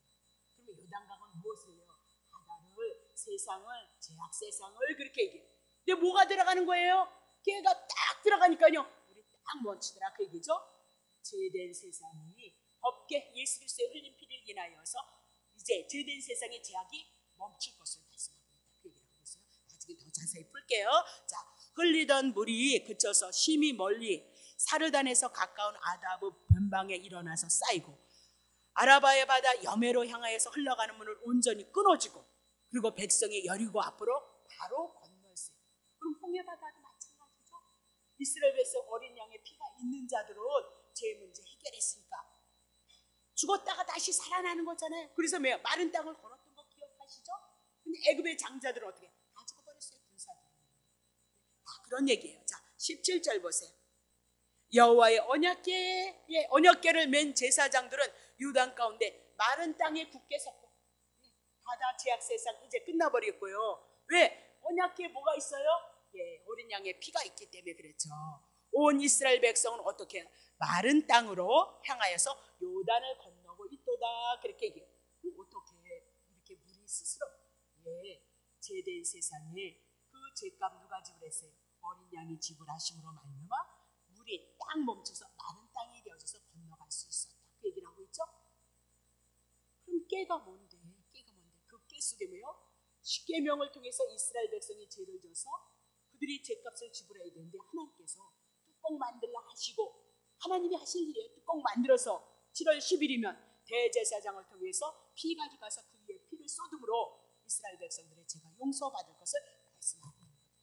그러면 요단강은 무엇을 해요? 바다를, 세상을, 죄악 세상을 그렇게 얘기해요. 근데 뭐가 들어가는 거예요? 깨가 딱 들어가니까요, 물이 딱 멈추더라 그 얘기죠. 죄된 세상이 법계 예수 그리스도의 흘린 피를 인하여서 이제 죄된 세상의 죄악이 멈출 것을 말씀하고 있다. 그 얘기를 하고 있어요. 나중에 더 자세히 풀게요. 자, 흘리던 물이 그쳐서 심히 멀리 사르단에서 가까운 아다브 변방에 일어나서 쌓이고 아라바의 바다 여메로 향하여서 흘러가는 문을 온전히 끊어지고 그리고 백성이 여리고 앞으로 바로 건넜어요. 그럼 홍해바다도 마찬가지죠. 이스라엘 백성 어린 양의 피가 있는 자들은 죄 문제 해결했으니까 죽었다가 다시 살아나는 거잖아요. 그래서 뭐예요? 마른 땅을 걸었던 거 기억하시죠? 근데 애굽의 장자들은 어떻게? 다 죽어버렸어요. 군사들은. 그런 얘기예요. 자, 17절 보세요. 여호와의 언약궤를 맨 제사장들은 요단 가운데 마른 땅에 굳게 섰고 바다 죄악 세상 이제 끝나버렸고요. 왜? 언약궤에 뭐가 있어요? 예, 어린 양의 피가 있기 때문에 그렇죠. 온 이스라엘 백성은 어떻게 해요? 마른 땅으로 향하여서 요단을 건너고 있도다 그렇게 얘기해요. 어떻게 이렇게 물이 스스로 죄된 세상에 그 죄값 누가 지불했어요? 어린 양이 지불하심으로 말미암아 물이 딱 멈춰서 마른 땅이 되어져서 건너갈 수 있었다. 그 얘기를 하고 있죠. 그럼 깨가 뭔데? 그 깨 속에 뭐예요? 십계명을 통해서 이스라엘 백성이 죄를 져서 그들이 죄값을 지불해야 되는데 하나님께서 뚜껑 만들라 하시고 하나님이 하실 일이에요. 뚜껑 만들어서 7월 10일이면 대제사장을 통해서 피 가져가서 그 위에 피를 쏟음으로 이스라엘 백성들의 죄가 용서받을 것을 말씀하고 있는 거예요.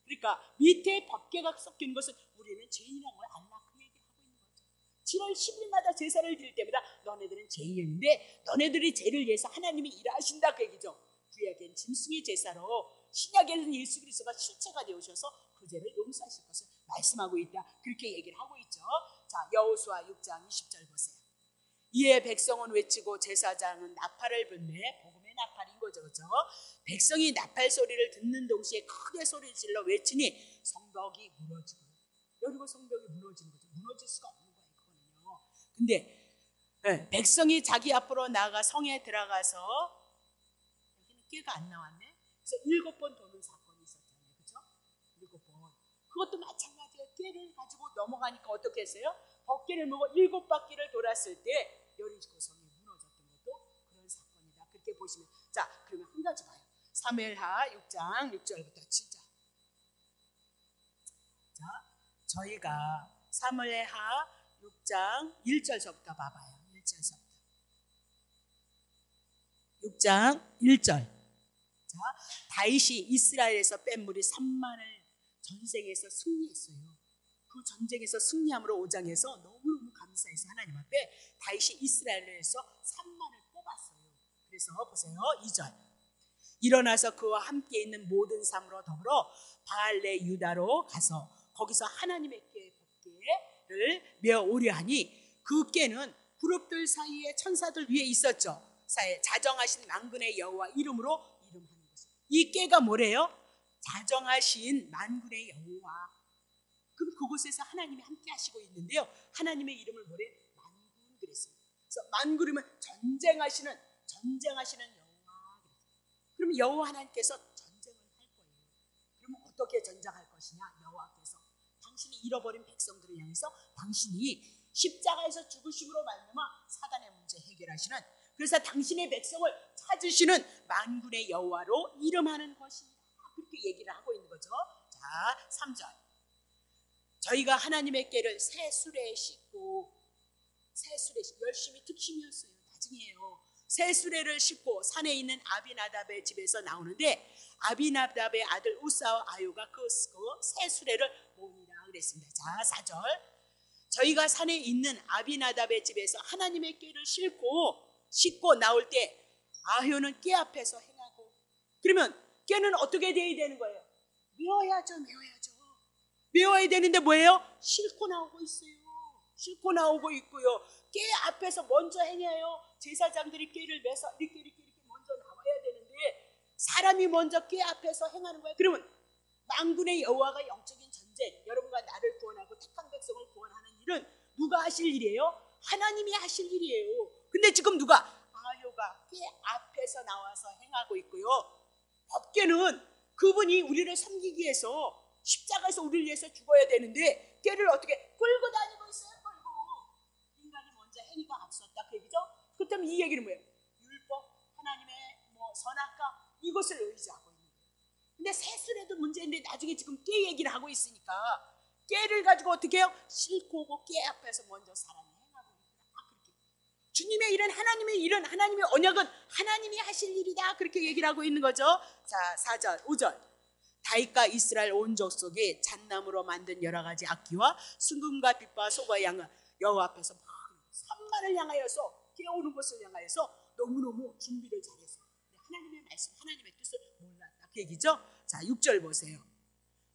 그러니까 밑에 법궤가 섞인 것은 우리는 죄인이라는 걸 알라 그 얘기를 하고 있는 거죠. 7월 10일마다 제사를 드릴 때마다 너네들은 죄인인데 너네들이 죄를 위해서 하나님이 일하신다 그 얘기죠. 구약엔 짐승의 제사로 신약에는 예수 그리스도가 실체가 되어셔서 그 죄를 용서하실 것을 말씀하고 있다. 그렇게 얘기를 하고 있죠. 자, 여호수아 6장 20절 보세요. 이에 백성은 외치고 제사장은 나팔을 불매. 복음의 나팔인 거죠. 그렇죠? 백성이 나팔 소리를 듣는 동시에 크게 소리를 질러 외치니 성벽이 무너지고 여리고 성벽이 무너지는 거죠. 무너질 수가 없는 거예요. 그거는요. 근데 백성이 자기 앞으로 나아가 성에 들어가서 여기는 깨가 안 나왔네. 그래서 7번 도는 사건이 있었잖아요. 그렇죠? 7번. 그것도 마찬가지예요. 깨를 가지고 넘어가니까 어떻게 했어요? 법궤를 먹고 7바퀴를 돌았을 때 여리고 성이 무너졌던 것도 그런 사건이다. 그렇게 보시면 자, 그러면 한 가지 봐요. 사무엘하 6장 6절부터 7절. 자, 저희가 사무엘하 6장 1절서부터 봐봐요. 1절서부터 6장 1절. 자, 다윗이 이스라엘에서 뺀 무리 3만을 전쟁에서 승리했어요. 그 전쟁에서 승리함으로 5장에서 너무너무 감사해서 하나님 앞에 다윗이 이스라엘에서 3만을 뽑았어요. 그래서 보세요. 2절. 일어나서 그와 함께 있는 모든 사람으로 더불어 바알레 유다로 가서 거기서 하나님의 법궤를 메어오려 하니 그 궤는 그룹들 사이에 천사들 위에 있었죠. 자정하신 만군의 여호와 이름으로 이름하는 것이에요. 이 궤가 뭐래요? 자정하신 만군의 여호와. 그럼 그곳에서 하나님이 함께 하시고 있는데요. 하나님의 이름을 뭐래? 만군 그랬습니다. 그래서 만군이면 전쟁하시는 여호와. 그럼 여호와 하나님께서 전쟁을 할 거예요. 그러면 어떻게 전쟁할 것이냐? 여호와께서 당신이 잃어버린 백성들을 향해서 당신이 십자가에서 죽으심으로 말미암아 사단의 문제 해결하시는, 그래서 당신의 백성을 찾으시는 만군의 여호와로 이름하는 것이다. 그렇게 얘기를 하고 있는 거죠. 자, 3절. 저희가 하나님의 궤를 새 수레에 싣고, 열심히 특심이었어요. 나중에요. 새 수레를 싣고 산에 있는 아비나답의 집에서 나오는데 아비나답의 아들 우사와 아유가 그 새 수레를 모으니라 그랬습니다. 자, 4절. 저희가 산에 있는 아비나답의 집에서 하나님의 궤를 싣고 나올 때 아효는 궤 앞에서 행하고, 그러면 궤는 어떻게 돼야 되는 거예요? 메워야죠. 메워야 되는데 뭐예요? 싣고 나오고 있어요. 싣고 나오고 있고요. 궤 앞에서 먼저 행해요. 제사장들이 궤를 매서 이렇게 먼저 나와야 되는데 사람이 먼저 궤 앞에서 행하는 거예요. 그러면 만군의 여호와가 영적인 전쟁, 여러분과 나를 구원하고 택한 백성을 구원하는 일은 누가 하실 일이에요? 하나님이 하실 일이에요. 근데 지금 누가? 아효가 꽤 앞에서 나와서 행하고 있고요. 법궤는 그분이 우리를 섬기기 위해서 십자가에서 우리를 위해서 죽어야 되는데 궤를 어떻게 끌고 다니고 있어요? 끌고. 인간이 먼저 행위가 앞섰다 그 얘기죠. 그렇다면 이 얘기는 뭐예요? 율법, 하나님의 선악과 이것을 의지하고 있는 거예요. 근데 세술에도 문제인데 나중에 지금 궤 얘기를 하고 있으니까 궤를 가지고 어떻게 해요? 싣고 오고 궤 앞에서 먼저 사람이 행하고 있다. 그렇게. 주님의 일은 하나님의 일은 하나님의 언약은 하나님이 하실 일이다. 그렇게 얘기를 하고 있는 거죠. 자, 4절, 5절. 다윗과 이스라엘 온 족속이 잣나무로 만든 여러 가지 악기와 순금과 빛과 소가 양을 여호와 앞에서 막 산만을 향하여서 깨우는 것을 향하여서 너무너무 준비를 잘해서 하나님의 말씀, 하나님의 뜻을 몰랐다 그 얘기죠. 자, 6절 보세요.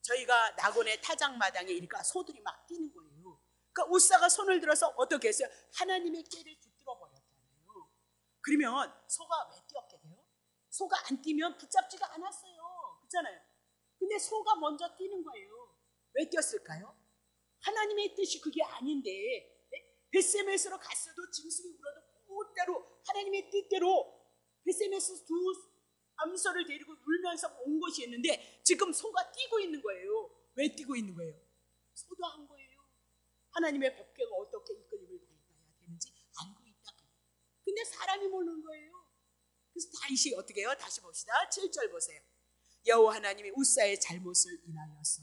저희가 낙원의 타작마당에 이르니까 소들이 막 뛰는 거예요. 그러니까 우사가 손을 들어서 어떻게 했어요? 하나님의 꾀를 붙들어 버렸잖아요. 그러면 소가 왜 뛰었게 돼요? 소가 안 뛰면 붙잡지가 않았어요. 그렇잖아요. 근데 소가 먼저 뛰는 거예요. 왜 뛰었을까요? 하나님의 뜻이 그게 아닌데 벳세메스로 갔어도 짐승이 울어도 그대로 하나님의 뜻대로 벳세메스 두 암소를 데리고 울면서 온 것이었는데 지금 소가 뛰고 있는 거예요. 왜 뛰고 있는 거예요? 소도 한 거예요. 하나님의 법궤가 어떻게 이끌림을 받아야 되는지 알고 있다. 근데 사람이 모르는 거예요. 그래서 다윗이 어떻게 해요? 다시 봅시다. 7절 보세요. 여호와 하나님이 우사의 잘못을 인하여서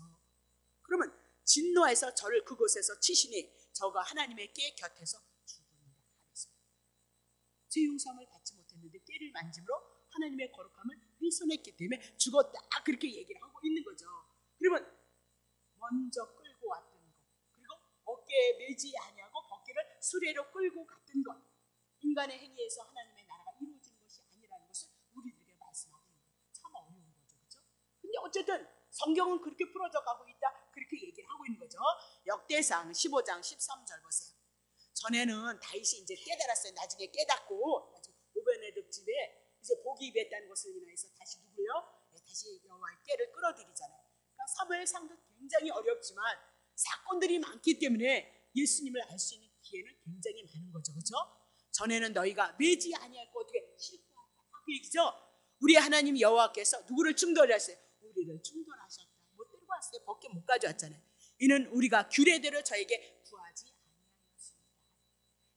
그러면 진노해서 저를 그곳에서 치시니 저가 하나님의 궤 곁에서 죽으리라 하였습니다. 제 용서함을 받지 못했는데 궤를 만짐으로 하나님의 거룩함을 훼손했기 때문에 죽었다. 그렇게 얘기를 하고 있는 거죠. 그러면 먼저 끌고 왔던 것, 그리고 어깨에 매지 아니하고 어깨를 수레로 끌고 갔던 것, 인간의 행위에서 하나님의 나라가 이루어지는 것이 아니라는 것을 우리들에게 말씀하고 있는 거예요. 참 어려운 거죠, 그렇죠? 근데 어쨌든 성경은 그렇게 풀어져 가고 있다. 그렇게 얘기를 하고 있는 거죠. 역대상 15장 13절 보세요. 전에는 다윗이 이제 깨달았어요. 나중에 깨닫고 오베네돔 집에 이제 복이 입었다는 것을 인하여서 다시 누구요? 다시 여호와의 궤를 끌어들이잖아요. 그러니까 사무엘상도 굉장히 어렵지만 사건들이 많기 때문에 예수님을 알 수 있는 기회는 굉장히 많은 거죠, 그렇죠? 전에는 너희가 매지 아니하고 어떻게 싣고 왔다 그 얘기죠. 우리 하나님 여호와께서 누구를 충돌하셨어요? 우리를 충돌하셨다. 못 데리고 왔어요. 법궤 못 가져왔잖아요. 이는 우리가 규례대로 저에게 구하지 아니하였습니다.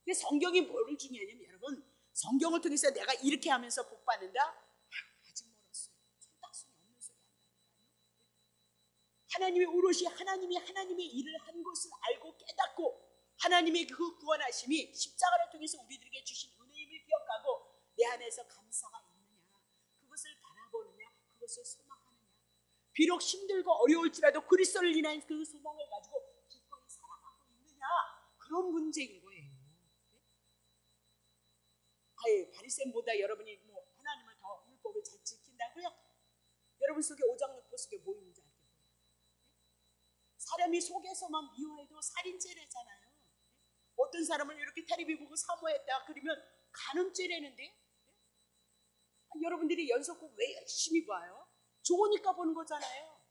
근데 성경이 뭐를 중요하냐면 여러분, 성경을 통해서 내가 이렇게 하면서 복 받는다? 아직 멀었어요. 손딱순이 없는 소리 한다니까요. 하나님의 오롯이 하나님의 일을 한 것을 알고 깨닫고 하나님의 그 구원하심이 십자가를 통해서 우리들에게 주신 은혜임을 기억하고 내 안에서 감사가 있느냐, 그것을 바라보느냐, 그것을 소망하느냐. 비록 힘들고 어려울지라도 그리스도를 인한 그 소망을 가지고 기꺼이 살아가고 있느냐, 그런 문제인 거예요. 바리새인보다 여러분이 하나님을 더 율법을 잘 지킨다고요? 여러분 속에 오장육부 속에 뭐 있는지 알겠어요? 사람이 속에서만 미워해도 살인죄래잖아요. 어떤 사람을 이렇게 텔레비 보고 사모했다 그러면 간음죄라는데 여러분들이 연속곡 왜 열심히 봐요? 좋으니까 보는 거잖아요.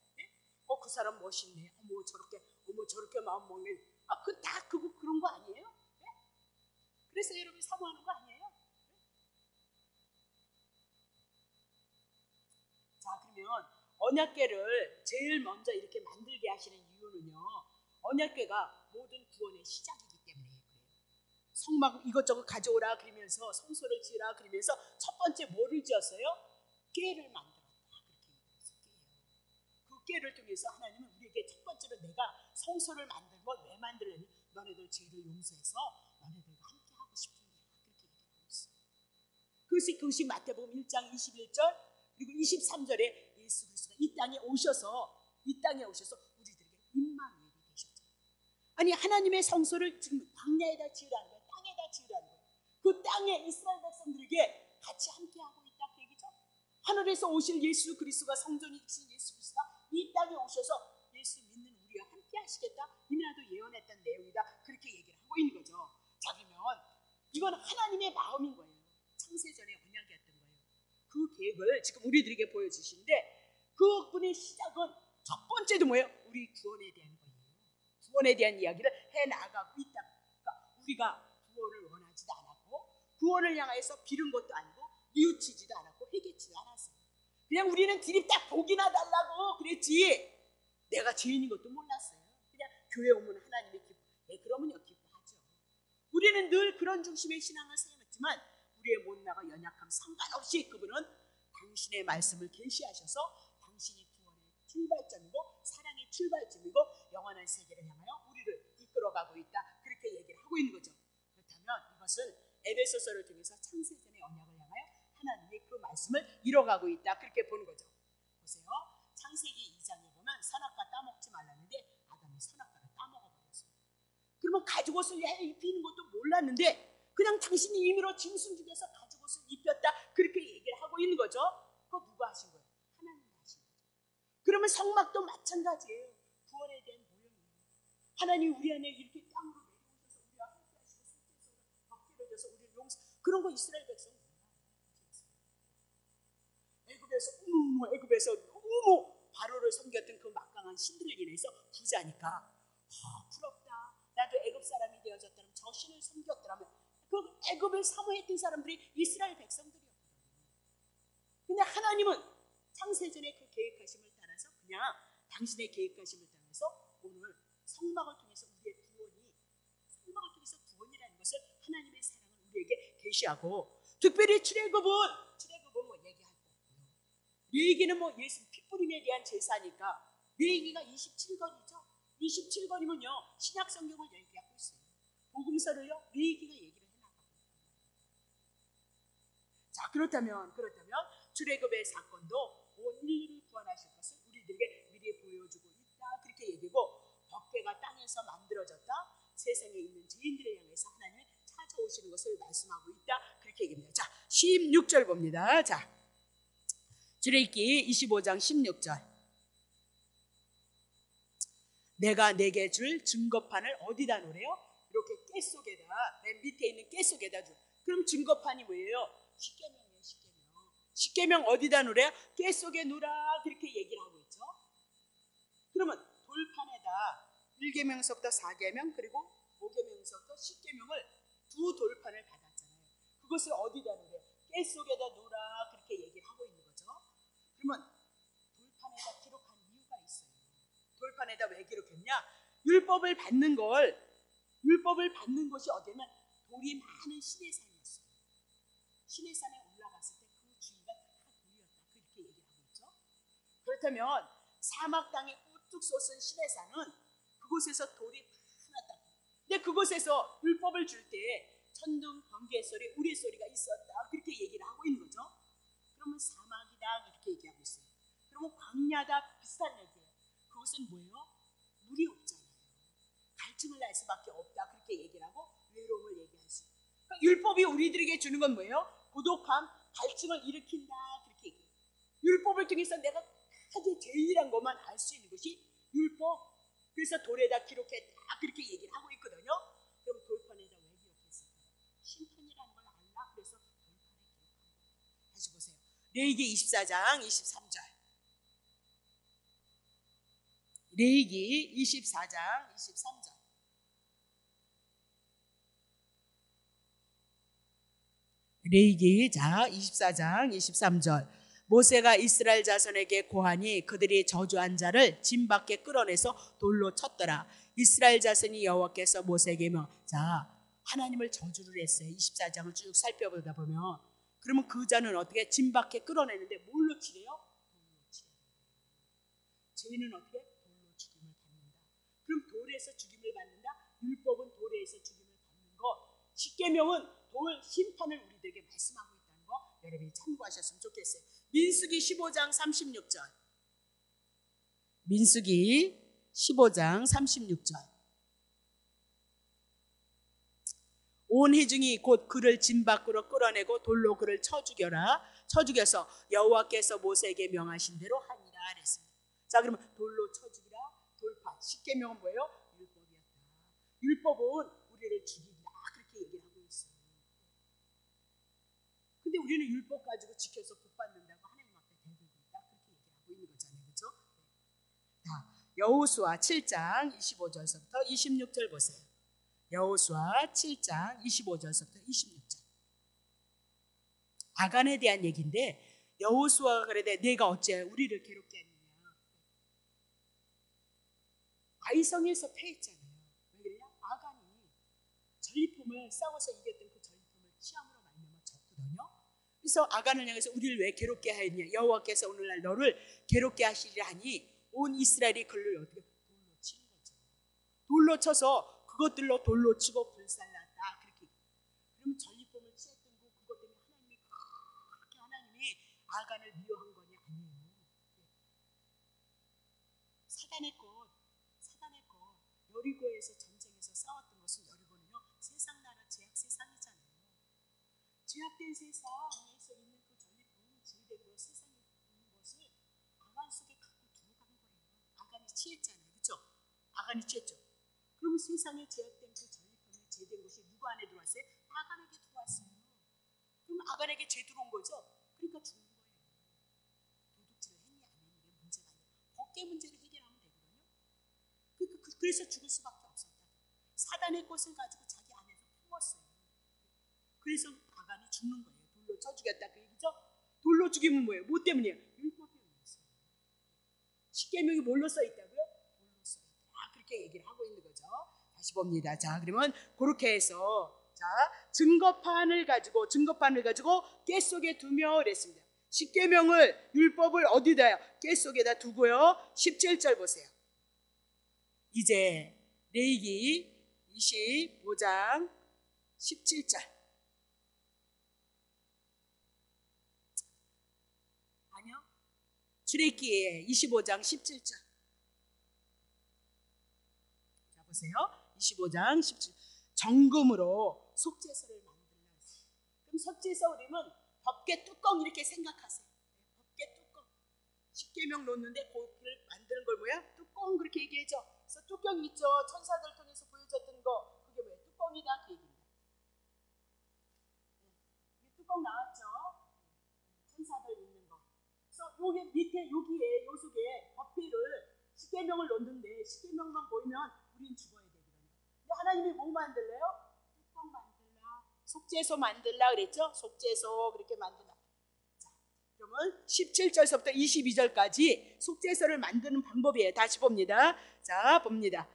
그 사람 멋있네. 저렇게 마음 먹네. 그런 거 아니에요? 그래서 여러분이 사모하는 거 아니에요? 자, 그러면 언약궤를 제일 먼저 이렇게 만들게 하시는 이유는요, 언약궤가 모든 구원의 시작이기 때문에 그래요. 성막 이것저것 가져오라 그러면서 성소를 지으라 그러면서 첫 번째 뭐를 지었어요? 궤를 만들었다. 그렇게 얘기했어요. 그 궤를 통해서 하나님은 우리에게 첫 번째로 내가 성소를 만들고 왜 만들었니? 너네들 죄를 용서해서 너네들과 함께 하고 싶은 거야. 그렇게 얘기하고 있어요. 그것이 마태복음 1장 21절 그리고 23절에 예수 그리스도가 이 땅에 오셔서 우리들에게 임마누엘이 되셨죠. 아니 하나님의 성소를 지금 광야에다 지으라는 거예요. 땅에다 지으라는 거예요. 그 땅에 이스라엘 백성들에게 같이 함께하고 있다 그 얘기죠. 하늘에서 오실 예수 그리스도가 성전이신 예수 그리스도가 이 땅에 오셔서 예수 믿는 우리와 함께 하시겠다. 이미라도 예언했던 내용이다. 그렇게 얘기를 하고 있는 거죠. 자, 그러면 이건 하나님의 마음인 거예요. 창세전에 언약이었던 거예요. 그 계획을 지금 우리들에게 보여주시는데 그 분의 시작은 첫 번째도 뭐예요? 우리 구원에 대한 거예요. 구원에 대한 이야기를 해 나가고 있다. 그러니까 우리가 구원을 원하지도 않았고 구원을 향해서 빌은 것도 아니고 뉘우치지도 않았고 회개치도 않았어요. 그냥 우리는 드립다 복이나 달라고 그랬지 내가 죄인인 것도 몰랐어요. 그냥 교회 오면 하나님의 기뻐. 그러면요 기뻐하죠. 우리는 늘 그런 중심의 신앙을 세웠지만 우리의 못나가 연약함 상관없이 그분은 당신의 말씀을 계시하셔서 당신이 구원의 출발점이고 사랑의 출발점이고 영원한 세계를 향하여 우리를 이끌어가고 있다. 그렇게 얘기를 하고 있는 거죠. 그렇다면 이것은 에베소서를 통해서 창세전의 언약을 향하여 하나님이 그 말씀을 이뤄가고 있다. 그렇게 보는 거죠. 보세요. 창세기 2장에 보면 선악과 따먹지 말라는데 아담이 선악과를 따먹어버렸어요. 그러면 가죽옷을 입히는 것도 몰랐는데 그냥 당신이 임의로 짐승 중에서 가죽옷을 입혔다. 그렇게 얘기를 하고 있는 거죠. 그거 누가 하신 거예요? 하나님이 하신 거죠. 그러면 성막도 마찬가지예요. 구원에 대한 모형이에요. 하나님이 우리 안에 이렇게 땅으로 내려오셔서 우리와 함께 하시고 속죄소를 벗기를 줘서 우리를 용서 그런 거 이스라엘 백성 애굽에서 너무 바로를 섬겼던 그 막강한 신들을 인해서 부자니까 부럽다. 나도 애굽 사람이 되어졌다면 저 신을 섬겼더라면 그 애굽을 사모했던 사람들이 이스라엘 백성들이었거든요. 근데 하나님은 창세전의 그 계획하심을 따라서 그냥 당신의 계획하심을 따라서 오늘 성막을 통해서 우리의 구원이 성막을 통해서 구원이라는 것을 하나님의 사랑을 우리에게 계시하고 특별히 출애굽은 뭐 얘기할 거 없고요. 레위기는 뭐 예수 피뿌림에 대한 제사니까 레위기가 27권이죠. 27권이면요 신약 성경을 얘기하고 있어요. 복음서를요 레위기가 얘기를 해나가고 있어요. 자 그렇다면 출애굽의 사건도 온 인류를 구원하실 것을 우리들에게 미리 보여주고 있다. 그렇게 얘기고 법궤가 땅에서 만들어졌다. 세상에 있는 죄인들을 향해서 하나님이 찾아오시는 것을 말씀하고 있다. 그렇게 얘기합니다. 자 16절 봅니다. 자 출애굽기 25장 16절 내가 내게 줄 증거판을 어디다 놓으래요? 이렇게 깨 속에다 맨 밑에 있는 깨 속에다 줘. 그럼 증거판이 뭐예요? 십계명이에요. 십계명 어디다 놓으래요? 깨 속에 놓으라 그렇게 얘기를 하고 있죠. 그러면 돌판에다 1계명서부터 4계명 그리고 5계명서부터 10계명을 두 돌판을 받았잖아요. 그것을 어디다 놓으래요? 깨 속에다 놓으라 그렇게 얘기를 하고 있는 거죠. 그러면 돌판에다 기록한 이유가 있어요. 돌판에다 왜 기록했냐? 율법을 받는 것이 어디냐면 돌이 많은 시내산이었어요. 시내산에 올라갔을 때 그 주위가 다 돌이었다. 그렇게 얘기를 하고 있죠. 그렇다면 사막 땅에 우뚝 솟은 시내산은 그곳에서 돌이 많았다. 근데 그곳에서 율법을 줄 때 천둥, 번개 소리, 우리 소리가 있었다. 그렇게 얘기를 하고 있는 거죠. 그러면 사막이다 이렇게 얘기하고 있어요. 그러면 광야다 비슷한 얘기예요. 그것은 뭐예요? 물이 없잖아요. 갈증을 날 수밖에 없다. 그렇게 얘기를 하고 외로움을 얘기할 수 있어요. 그러니까 율법이 우리들에게 주는 건 뭐예요? 고독함, 갈증을 일으킨다. 그렇게 얘기해요. 율법을 통해서 내가 아주 죄인이란 것만 알 수 있는 것이 율법. 그래서 돌에다 기록했다. 그렇게 얘기를 하고 있거든요. 그럼 돌판에다 왜 기록했을까요? 심판이라는 걸 알라. 그래서 돌판에 기록한 거예요. 다시 보세요. 레위기 24장 23절. 레위기 24장 23절. 레위기 24장 23절. 모세가 이스라엘 자손에게 고하니 그들이 저주한 자를 진 밖에 끌어내서 돌로 쳤더라. 이스라엘 자손이 여호와께서 모세에게 자 하나님을 저주를 했어요. 24장을 쭉 살펴보다 보면 그러면 그 자는 어떻게 진 밖에 끌어내는데 뭘로 치래요? 돌로 치래요. 죄인은 어떻게? 돌로 죽임을 받는다. 그럼 돌에서 죽임을 받는다? 율법은 돌에서 죽임을 받는 것. 십계명은 돌 심판을 우리들에게 말씀하고 있다는 거 여러분이 참고하셨으면 좋겠어요. 민수기 15장 36절. 민수기 15장 36절. 온 회중이 곧 그를 진 밖으로 끌어내고 돌로 그를 쳐 죽여서 여호와께서 모세에게 명하신 대로 하니라 그랬습니다. 자 그러면 돌로 쳐 죽이라. 돌판. 십계명은 뭐예요? 율법이었다. 율법은 우리를 죽인다. 그렇게 얘기를 하고 있어요. 근데 우리는 율법 가지고 지켜서 복 받는다고 하나님 앞에 대들고 있다. 그렇게 얘기를 하고 있는 거잖아요. 그렇죠? 자, 여호수아 7장 25절서부터 26절 보세요. 여호수아 7장 25절서부터 26절. 아간에 대한 얘기인데 여호수아가 그러되 내가 어째 우리를 괴롭게 했느냐. 아이성에서 패했잖아요. 왜 그러냐? 아간이 전리품을 싸워서 이겼던 그 전리품을 취함으로 말미암아 졌거든요. 그래서 아간을 향해서 우리를 왜 괴롭게 하였냐. 여호와께서 오늘날 너를 괴롭게 하시리라 하니 온 이스라엘이 그를 어떻게 돌로 치는 거죠. 돌로 쳐서 그것들로 돌로 치고 불살랐다. 그렇게. 그러면 전리품을 취했던 그것 때문에 하나님이 그렇게 하나님이 아간을 미워한 거냐? 아니에요. 사단의 것 여리고에서 전쟁에서 싸웠던 것은 여리고는요 세상 나라 제약 세상이잖아요. 제약된 세상에서 있는 그 전리품 제대로 세상에 있는 것을 아간 속에 갖고 들어간 거예요. 아간이 취했잖아요. 그렇죠? 아간이 취했죠. 그러면 세상에 제약된 그 전리품이 제된 것이 누구 안에 들어왔어요? 아간에게 들어왔어요. 그럼 아간에게 죄 들어온 거죠. 그러니까 죽는 거예요. 도둑질을 했냐 안 했냐 문제가 아니에요. 법계 문제를 해결하면 되거든요. 그래서 죽을 수밖에 없었다. 사단의 것을 가지고 자기 안에서 품었어요. 그래서 아간이 죽는 거예요. 돌로 쳐 죽였다 그 얘기죠. 돌로 죽이면 뭐예요? 뭐 때문이에요? 율법이 있어요. 십계명이 뭘로 써 있다고요? 돌로 써 있다. 그렇게 얘기를 하고 있는 거죠. 다시 봅니다. 자, 그러면 그렇게 해서 자 증거판을 가지고 깨 속에 두며 그랬습니다. 십계명을 율법을 어디다요? 깨 속에다 두고요. 17절 보세요. 이제 레위기 25장 17절. 아니요. 출애굽기 25장 17절. 자 보세요. 25장 17절. 정금으로 속죄서를 만들라. 그럼 속죄서 그러면 법계 뚜껑 이렇게 생각하세요. 법계 뚜껑. 십계명 놓는데 그걸 만드는 걸 뭐야? 뚜껑 그렇게 얘기하죠. 그래서 뚜껑이 있죠. 천사들 통해서 보여줬던 거 그게 뭐예요? 뚜껑이다 그 얘기입니다. 뚜껑 나왔죠. 천사들 있는 거. 그래서 여기 밑에 여기에 요 속에 법회를 십계명을 놓는데 십계명만 보이면 우린 죽어야 되거든요. 근데 하나님이 뭐 만들래요? 뚜껑 만들라. 속죄소 만들라 그랬죠. 속죄소 그렇게 만들라. 자, 그러면 17절서부터 22절까지 속죄소를 만드는 방법이에요. 다시 봅니다. 자, 봅니다.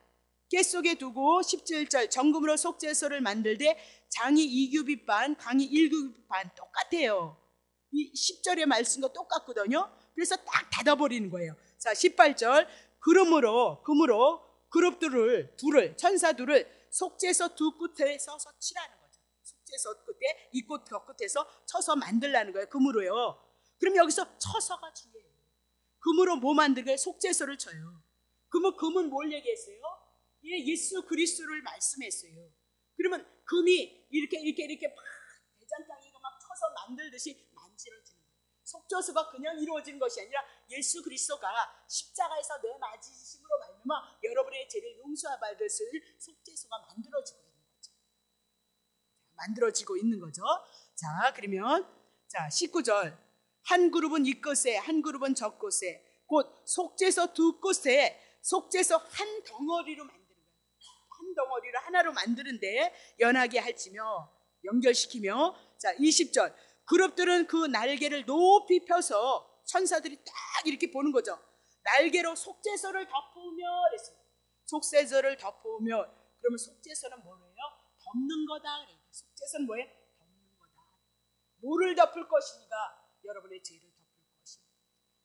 깨 속에 두고 17절 정금으로 속죄소를 만들되 장이 2규빗 반, 광이 1규빗 반 똑같아요. 이 10절의 말씀과 똑같거든요. 그래서 딱 닫아버리는 거예요. 자, 18절 금으로 그룹들을 천사 둘을 속죄소 두 끝에 서서 치라는 거죠. 속죄소 끝에 이 꽃 끝에서 쳐서 만들라는 거예요. 금으로요. 그럼 여기서 쳐서가 중요해요. 금으로 뭐 만들게? 속죄소를 쳐요. 그러면 금은 뭘 얘기했어요? 예수 그리스도를 말씀했어요. 그러면 금이 이렇게 막 대장장이가 막 쳐서 만들듯이 만들어지는 거예요. 속죄소가 그냥 이루어지는 것이 아니라 예수 그리스도가 십자가에서 내 맞으심으로 말미암아 여러분의 죄를 용서받을 속죄소가 만들어지고 있는 거죠. 자, 그러면 자 19절 한 그룹은 이 끝에 한 그룹은 저 끝에 곧 속죄소 두 끝에 속죄소 한 덩어리로 만드는 거예요. 한 덩어리로 하나로 만드는데 연하게 할지며 연결시키며 자 20절 그룹들은 그 날개를 높이 펴서 천사들이 딱 이렇게 보는 거죠. 날개로 속죄소를 덮으며 그랬어요. 속죄소를 덮으며 그러면 속죄소는 뭐예요? 덮는 거다. 속죄소는 뭐예요? 덮는 거다. 뭐를 덮을 것인가? 여러분의 죄를 덮을 것입니다.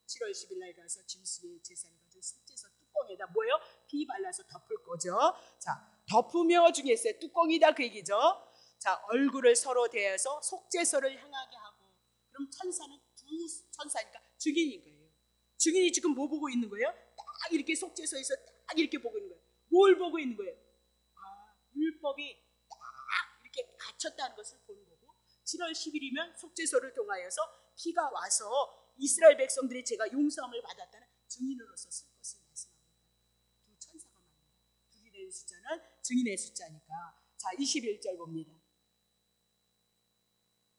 7월 10일 날 가서 짐승의 제사를 가지고 속죄소 뚜껑에다 뭐예요? 피 발라서 덮을 거죠. 자, 덮으며 중에 있어요. 뚜껑이다 그 얘기죠. 자, 얼굴을 서로 대해서 속죄소를 향하게 하고 그럼 천사는 두 천사니까 증인인 거예요. 증인이 지금 뭐 보고 있는 거예요? 딱 이렇게 속죄소에서 딱 이렇게 보고 있는 거예요. 뭘 보고 있는 거예요? 아, 율법이 딱 이렇게 갇혔다는 것을 보는 거고 7월 10일이면 속죄소를 통하여서 피가 와서 이스라엘 백성들이 제가 용서함을 받았다는 증인으로서 쓸 것을 말씀합니다. 두 천사가 말입니다. 둘이 된 숫자는 증인의 숫자니까. 자, 21절 봅니다.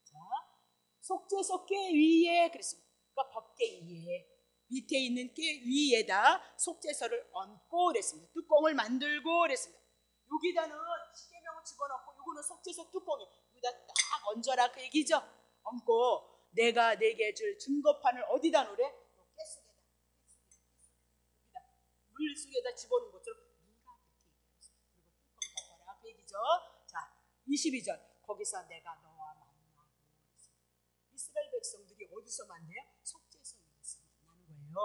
자, 속죄소 꽤 위에 그랬습니다. 그러니까 법계 위에 밑에 있는 깨 위에다 속죄서를 얹고 그랬습니다. 뚜껑을 만들고 그랬습니다. 여기다는 십계명을 집어넣고 이거는 속죄서 뚜껑에 여기다 딱 얹어라 그 얘기죠. 얹고 내가 내게 줄 증거판을 어디다 놓으래? 깨 속에다. 여기다 물 속에다 집어넣은 것처럼 누라 그렇게 얘기했어요. 그리고 뚜껑 덮어라 그 얘기죠. 자, 22절 거기서 내가 너와 만나고 이스라엘 백성들이 어디서 만나요? 속죄서 위에서 만나는 거예요.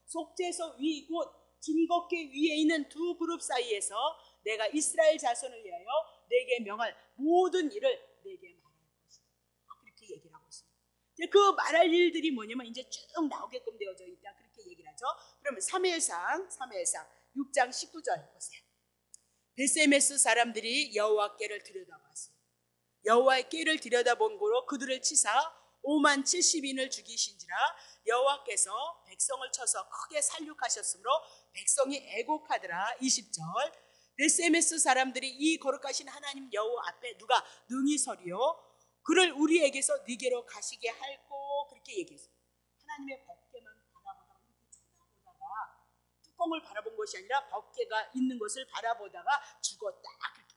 속죄서 위 곧 증거궤 위에 있는 두 그룹 사이에서 내가 이스라엘 자손을 위하여 내게 명할 모든 일을 내게 말할 것이다. 그렇게 얘기를 하고 있습니다. 그 말할 일들이 뭐냐면 이제 쭉 나오게끔 되어져 있다. 그렇게 얘기를 하죠. 그러면 사무엘상 6장 19절 보세요. 베세메스 사람들이 여호와께를 들여다봤어요. 여호와의 궤를 들여다본 고로 그들을 치사 5만 70인을 죽이신지라 여호와께서 백성을 쳐서 크게 살육하셨으므로 백성이 애곡하더라. 20절 베세메스 사람들이 이 거룩하신 하나님 여호와 앞에 누가 능히 서리요 그를 우리에게서 네게로 가시게 할고 그렇게 얘기했어요. 하나님의 법궤만 바라보다가 이렇게 쳐다보다가 뚜껑을 바라본 것이 아니라 법궤가 있는 것을 바라보다가 죽었다. 그렇게.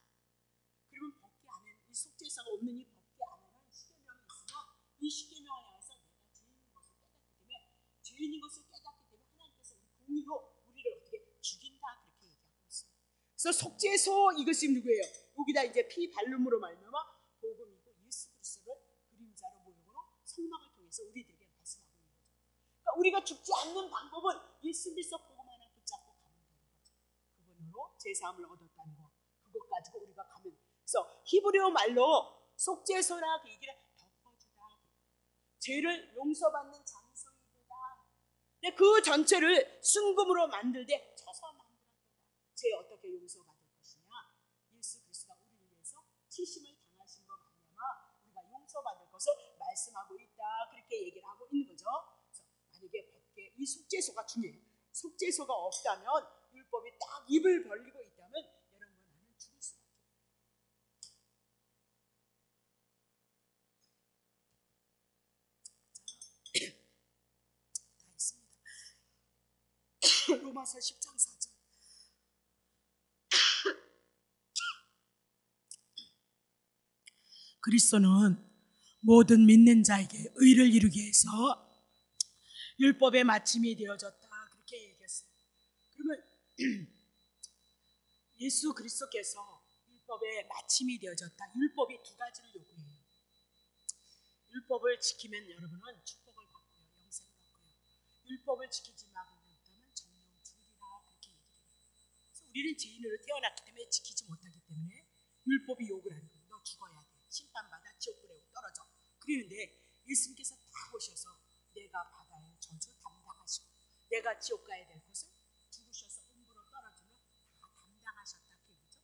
그러면 법궤 안에 이 속죄사가 없는 이 법궤 안에는 십계명이 있으면 이 십계명을 향해서 내가 죄인인 것을 깨닫기 때문에 하나님께서 공의로 우리를 어떻게 죽인다 그렇게 얘기하고 있습니다. 그래서 속죄소 이것이 누구예요? 여기다 이제 피 발름으로 말미암아 복음이고 예수 그리스도를 그림자로 모형으로 성막을 통해서 우리들에게 말씀하고 있는 거죠. 그러니까 우리가 죽지 않는 방법은 예수 그리스도 복음 하나 붙잡고 가면 되는 거죠. 그분으로 제사함을 얻었다는 거 그것 가지고 우리가 가면 그래서 히브리어 말로 속죄소라 그 얘기를 덮어주다 죄를 용서받는 장소이다. 근데 그 전체를 순금으로 만들되 쳐서 만들었다. 죄 어떻게 용서받을 것이냐? 예수 그리스도가 우리를 위해서 치심을 당하심으로 말미암아 우리가 용서받을 것을 말씀하고 있다. 그렇게 얘기를 하고 있는 거죠. 그래서 만약에 법궤 이 속죄소가 중요해요. 속죄소가 없다면 율법이 딱 입을 벌리고 있다면 여러분과 나는 죽을 수밖에 없어요. 다 했습니다. 로마서 10장 4절 그리스도는 모든 믿는 자에게 의를 이루기 위해서 율법의 마침이 되어졌다. 그렇게 얘기했어요. 그러면 예수 그리스도께서 율법의 마침이 되어졌다. 율법이 두 가지를 요구해요. 율법을 지키면 여러분은 축복을 받고요. 영생을 얻고요. 율법을 지키지 못하면 정령 죽으리라. 그렇게 얘기를 해요. 그래서 우리는 죄인으로 태어났기 때문에 지키지 못하기 때문에 율법이 요구를 하는 거예요. 너 죽어야 돼. 심판받아 지옥불에 떨어져. 그러는데 예수님께서 다 오셔서 내가 바다의 저주 담당하시고 내가 지옥 가야 될 것을 죽으셔서 음부로 떨어지면 다 담당하셨다. 그 얘기죠.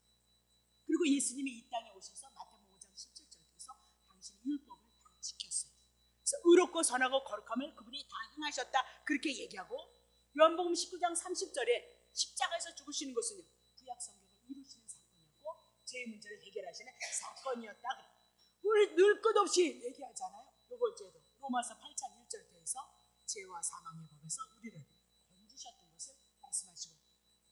그리고 예수님이 이 땅에 오셔서 마태복음 5장 17절에서 당신이 율법을 다 지켰어요. 그래서 의롭고 선하고 거룩함을 그분이 다 행하셨다. 그렇게 얘기하고 요한복음 19장 30절에 십자가에서 죽으시는 것은요 구약 성경을 이루시는 사건이었고 죄의 문제를 해결하시는 사건이었다. 우리 늘 끝없이 얘기하잖아요. 요번주에도 로마서 8장 1절에서 죄와 사망의 법에서 우리를 건지셨던 것을 말씀하시고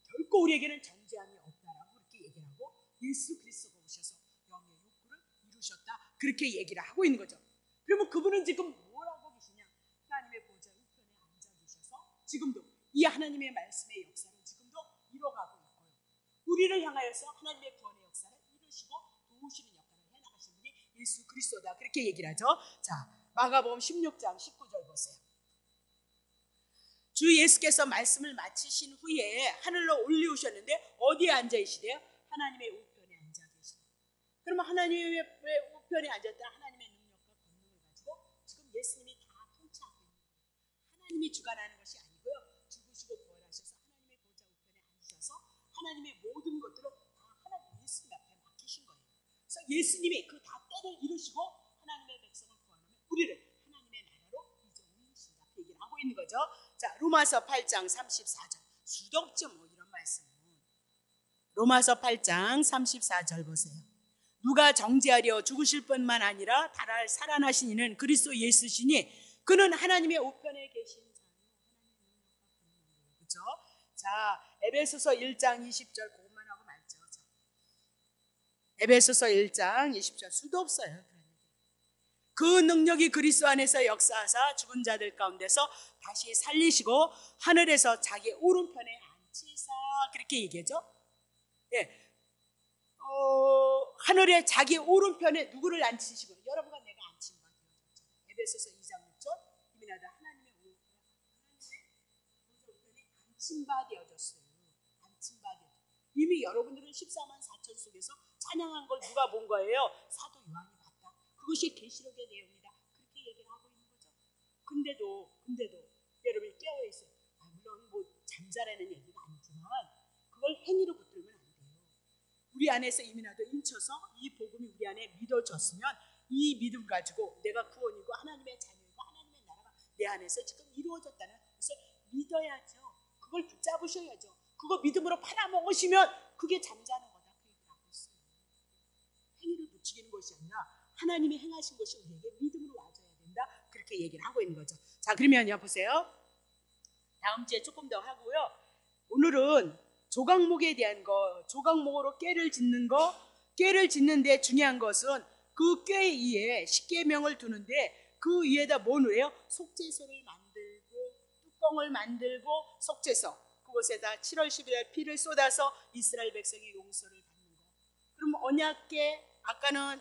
결코 우리에게는 정죄함이 없다라고 그렇게 얘기를 하고 예수 그리스도가 오셔서 영의 욕구를 이루셨다. 그렇게 얘기를 하고 있는 거죠. 그러면 그분은 지금 뭐라고 계시냐? 하나님의 보좌 우편에 앉아 계셔서 지금도 이 하나님의 말씀의 역사를 지금도 이뤄가고 있고요. 우리를 향하여서 하나님의 구원의 역사를 이루시고 도우시는 역할을 해나가신 분이 예수 그리스도다. 그렇게 얘기를 하죠. 자, 마가복음 16장 19절 보세요. 주 예수께서 말씀을 마치신 후에 하늘로 올리우셨는데 어디에 앉아 계시대요? 하나님의 우편에 앉아 계시대요. 그러면 하나님의 우편에 앉았다. 하나님의 능력과 권능을 가지고 지금 예수님이 다 통치하고 있는 거예요. 하나님이 주관하는 것이 아니고요. 죽으시고 부활하셔서 하나님의 보좌 우편에 앉으셔서 하나님의 모든 것들을 다 하나님 예수님 앞에 맡기신 거예요. 그래서 예수님이 그 다 때를 이루시고 하나님의 백성을 구원하면 우리를 하나님의 나라로 이제 올리신다. 그 얘기를 하고 있는 거죠. 자, 로마서 8장 34절 수도 없죠 뭐 이런 말씀은. 로마서 8장 34절 보세요. 누가 정죄하려 죽으실 뿐만 아니라 살아나신 이는 그리스도 예수시니 그는 하나님의 우편에 계신 자요. 자, 에베소서 1장 20절 그것만 하고 말죠. 자, 에베소서 1장 20절 수도 없어요. 그 능력이 그리스도 안에서 역사하사 죽은 자들 가운데서 다시 살리시고 하늘에서 자기 오른편에 앉히사, 그렇게 얘기하죠. 예. 하늘에 자기 오른편에 누구를 앉히시고, 여러분과 내가 앉힌 바 되어졌죠. 에베소서 2장 6절 이민하다 하나님의 오른편에 앉힌 바 되어졌어요. 앉힌 바 되어졌어요. 이미 여러분들은 14만 4천 속에서 찬양한 걸 누가 본 거예요? 사도 요한이 봤다. 그것이 계시록의 내용이다. 그렇게 얘기를 하고 있는 거죠. 근데도 여러분이 깨어 있어요. 물론 뭐 잠자라는 얘기가 아니지만 그걸 행위로 붙들면 안 돼요. 우리 안에서 이민아도 인쳐서 이 복음이 우리 안에 믿어졌으면 이 믿음 가지고 내가 구원이고 하나님의 자녀이고 하나님의 나라가 내 안에서 지금 이루어졌다는 것을 믿어야죠. 그걸 붙잡으셔야죠. 그거 믿음으로 팔아먹으시면 그게 잠자는 거다. 그 얘기를 하고 있어요. 행위를 붙이는 것이 아니라 하나님이 행하신 것이 우리에게 믿음으로 와줘야 된다. 그렇게 얘기를 하고 있는 거죠. 자, 그러면요, 보세요. 다음 주에 조금 더 하고요. 오늘은 조각목에 대한 거, 조각목으로 꾀를 짓는 거, 꾀를 짓는데 중요한 것은 그 꾀 위에 십계명을 두는데 그 위에다 뭐 넣어요? 속죄소를 만들고 뚜껑을 만들고 속죄소, 그곳에다 7월 11일 피를 쏟아서 이스라엘 백성의 용서를 받는 거. 그럼 언약궤, 아까는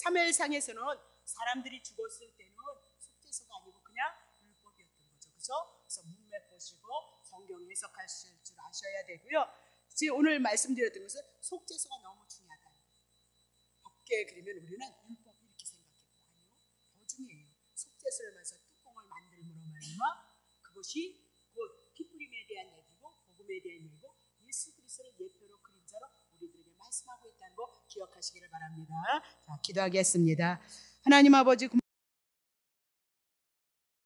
사무엘상에서는 사람들이 죽었을 때는 속죄소가 아니고 그냥 율법이었던 거죠. 그래서 문맥 보시고 성경 해석하실 줄 아셔야 되고요. 지금 오늘 말씀드렸던 것은 속죄소가 너무 중요하다. 법궤 그러면 우리는 율법 이렇게 생각해요. 아니요, 더 중요해요. 속죄소를 만서 뚜껑을 만들므로 말미암아 그것이 곧 피뿌림에 대한 얘기고 복음에 대한 얘기고 예수 그리스도를 예표로 그림자로 우리들에게 말씀하고 있다는 거 기억하시기를 바랍니다. 자, 기도하겠습니다. 하나님 아버지,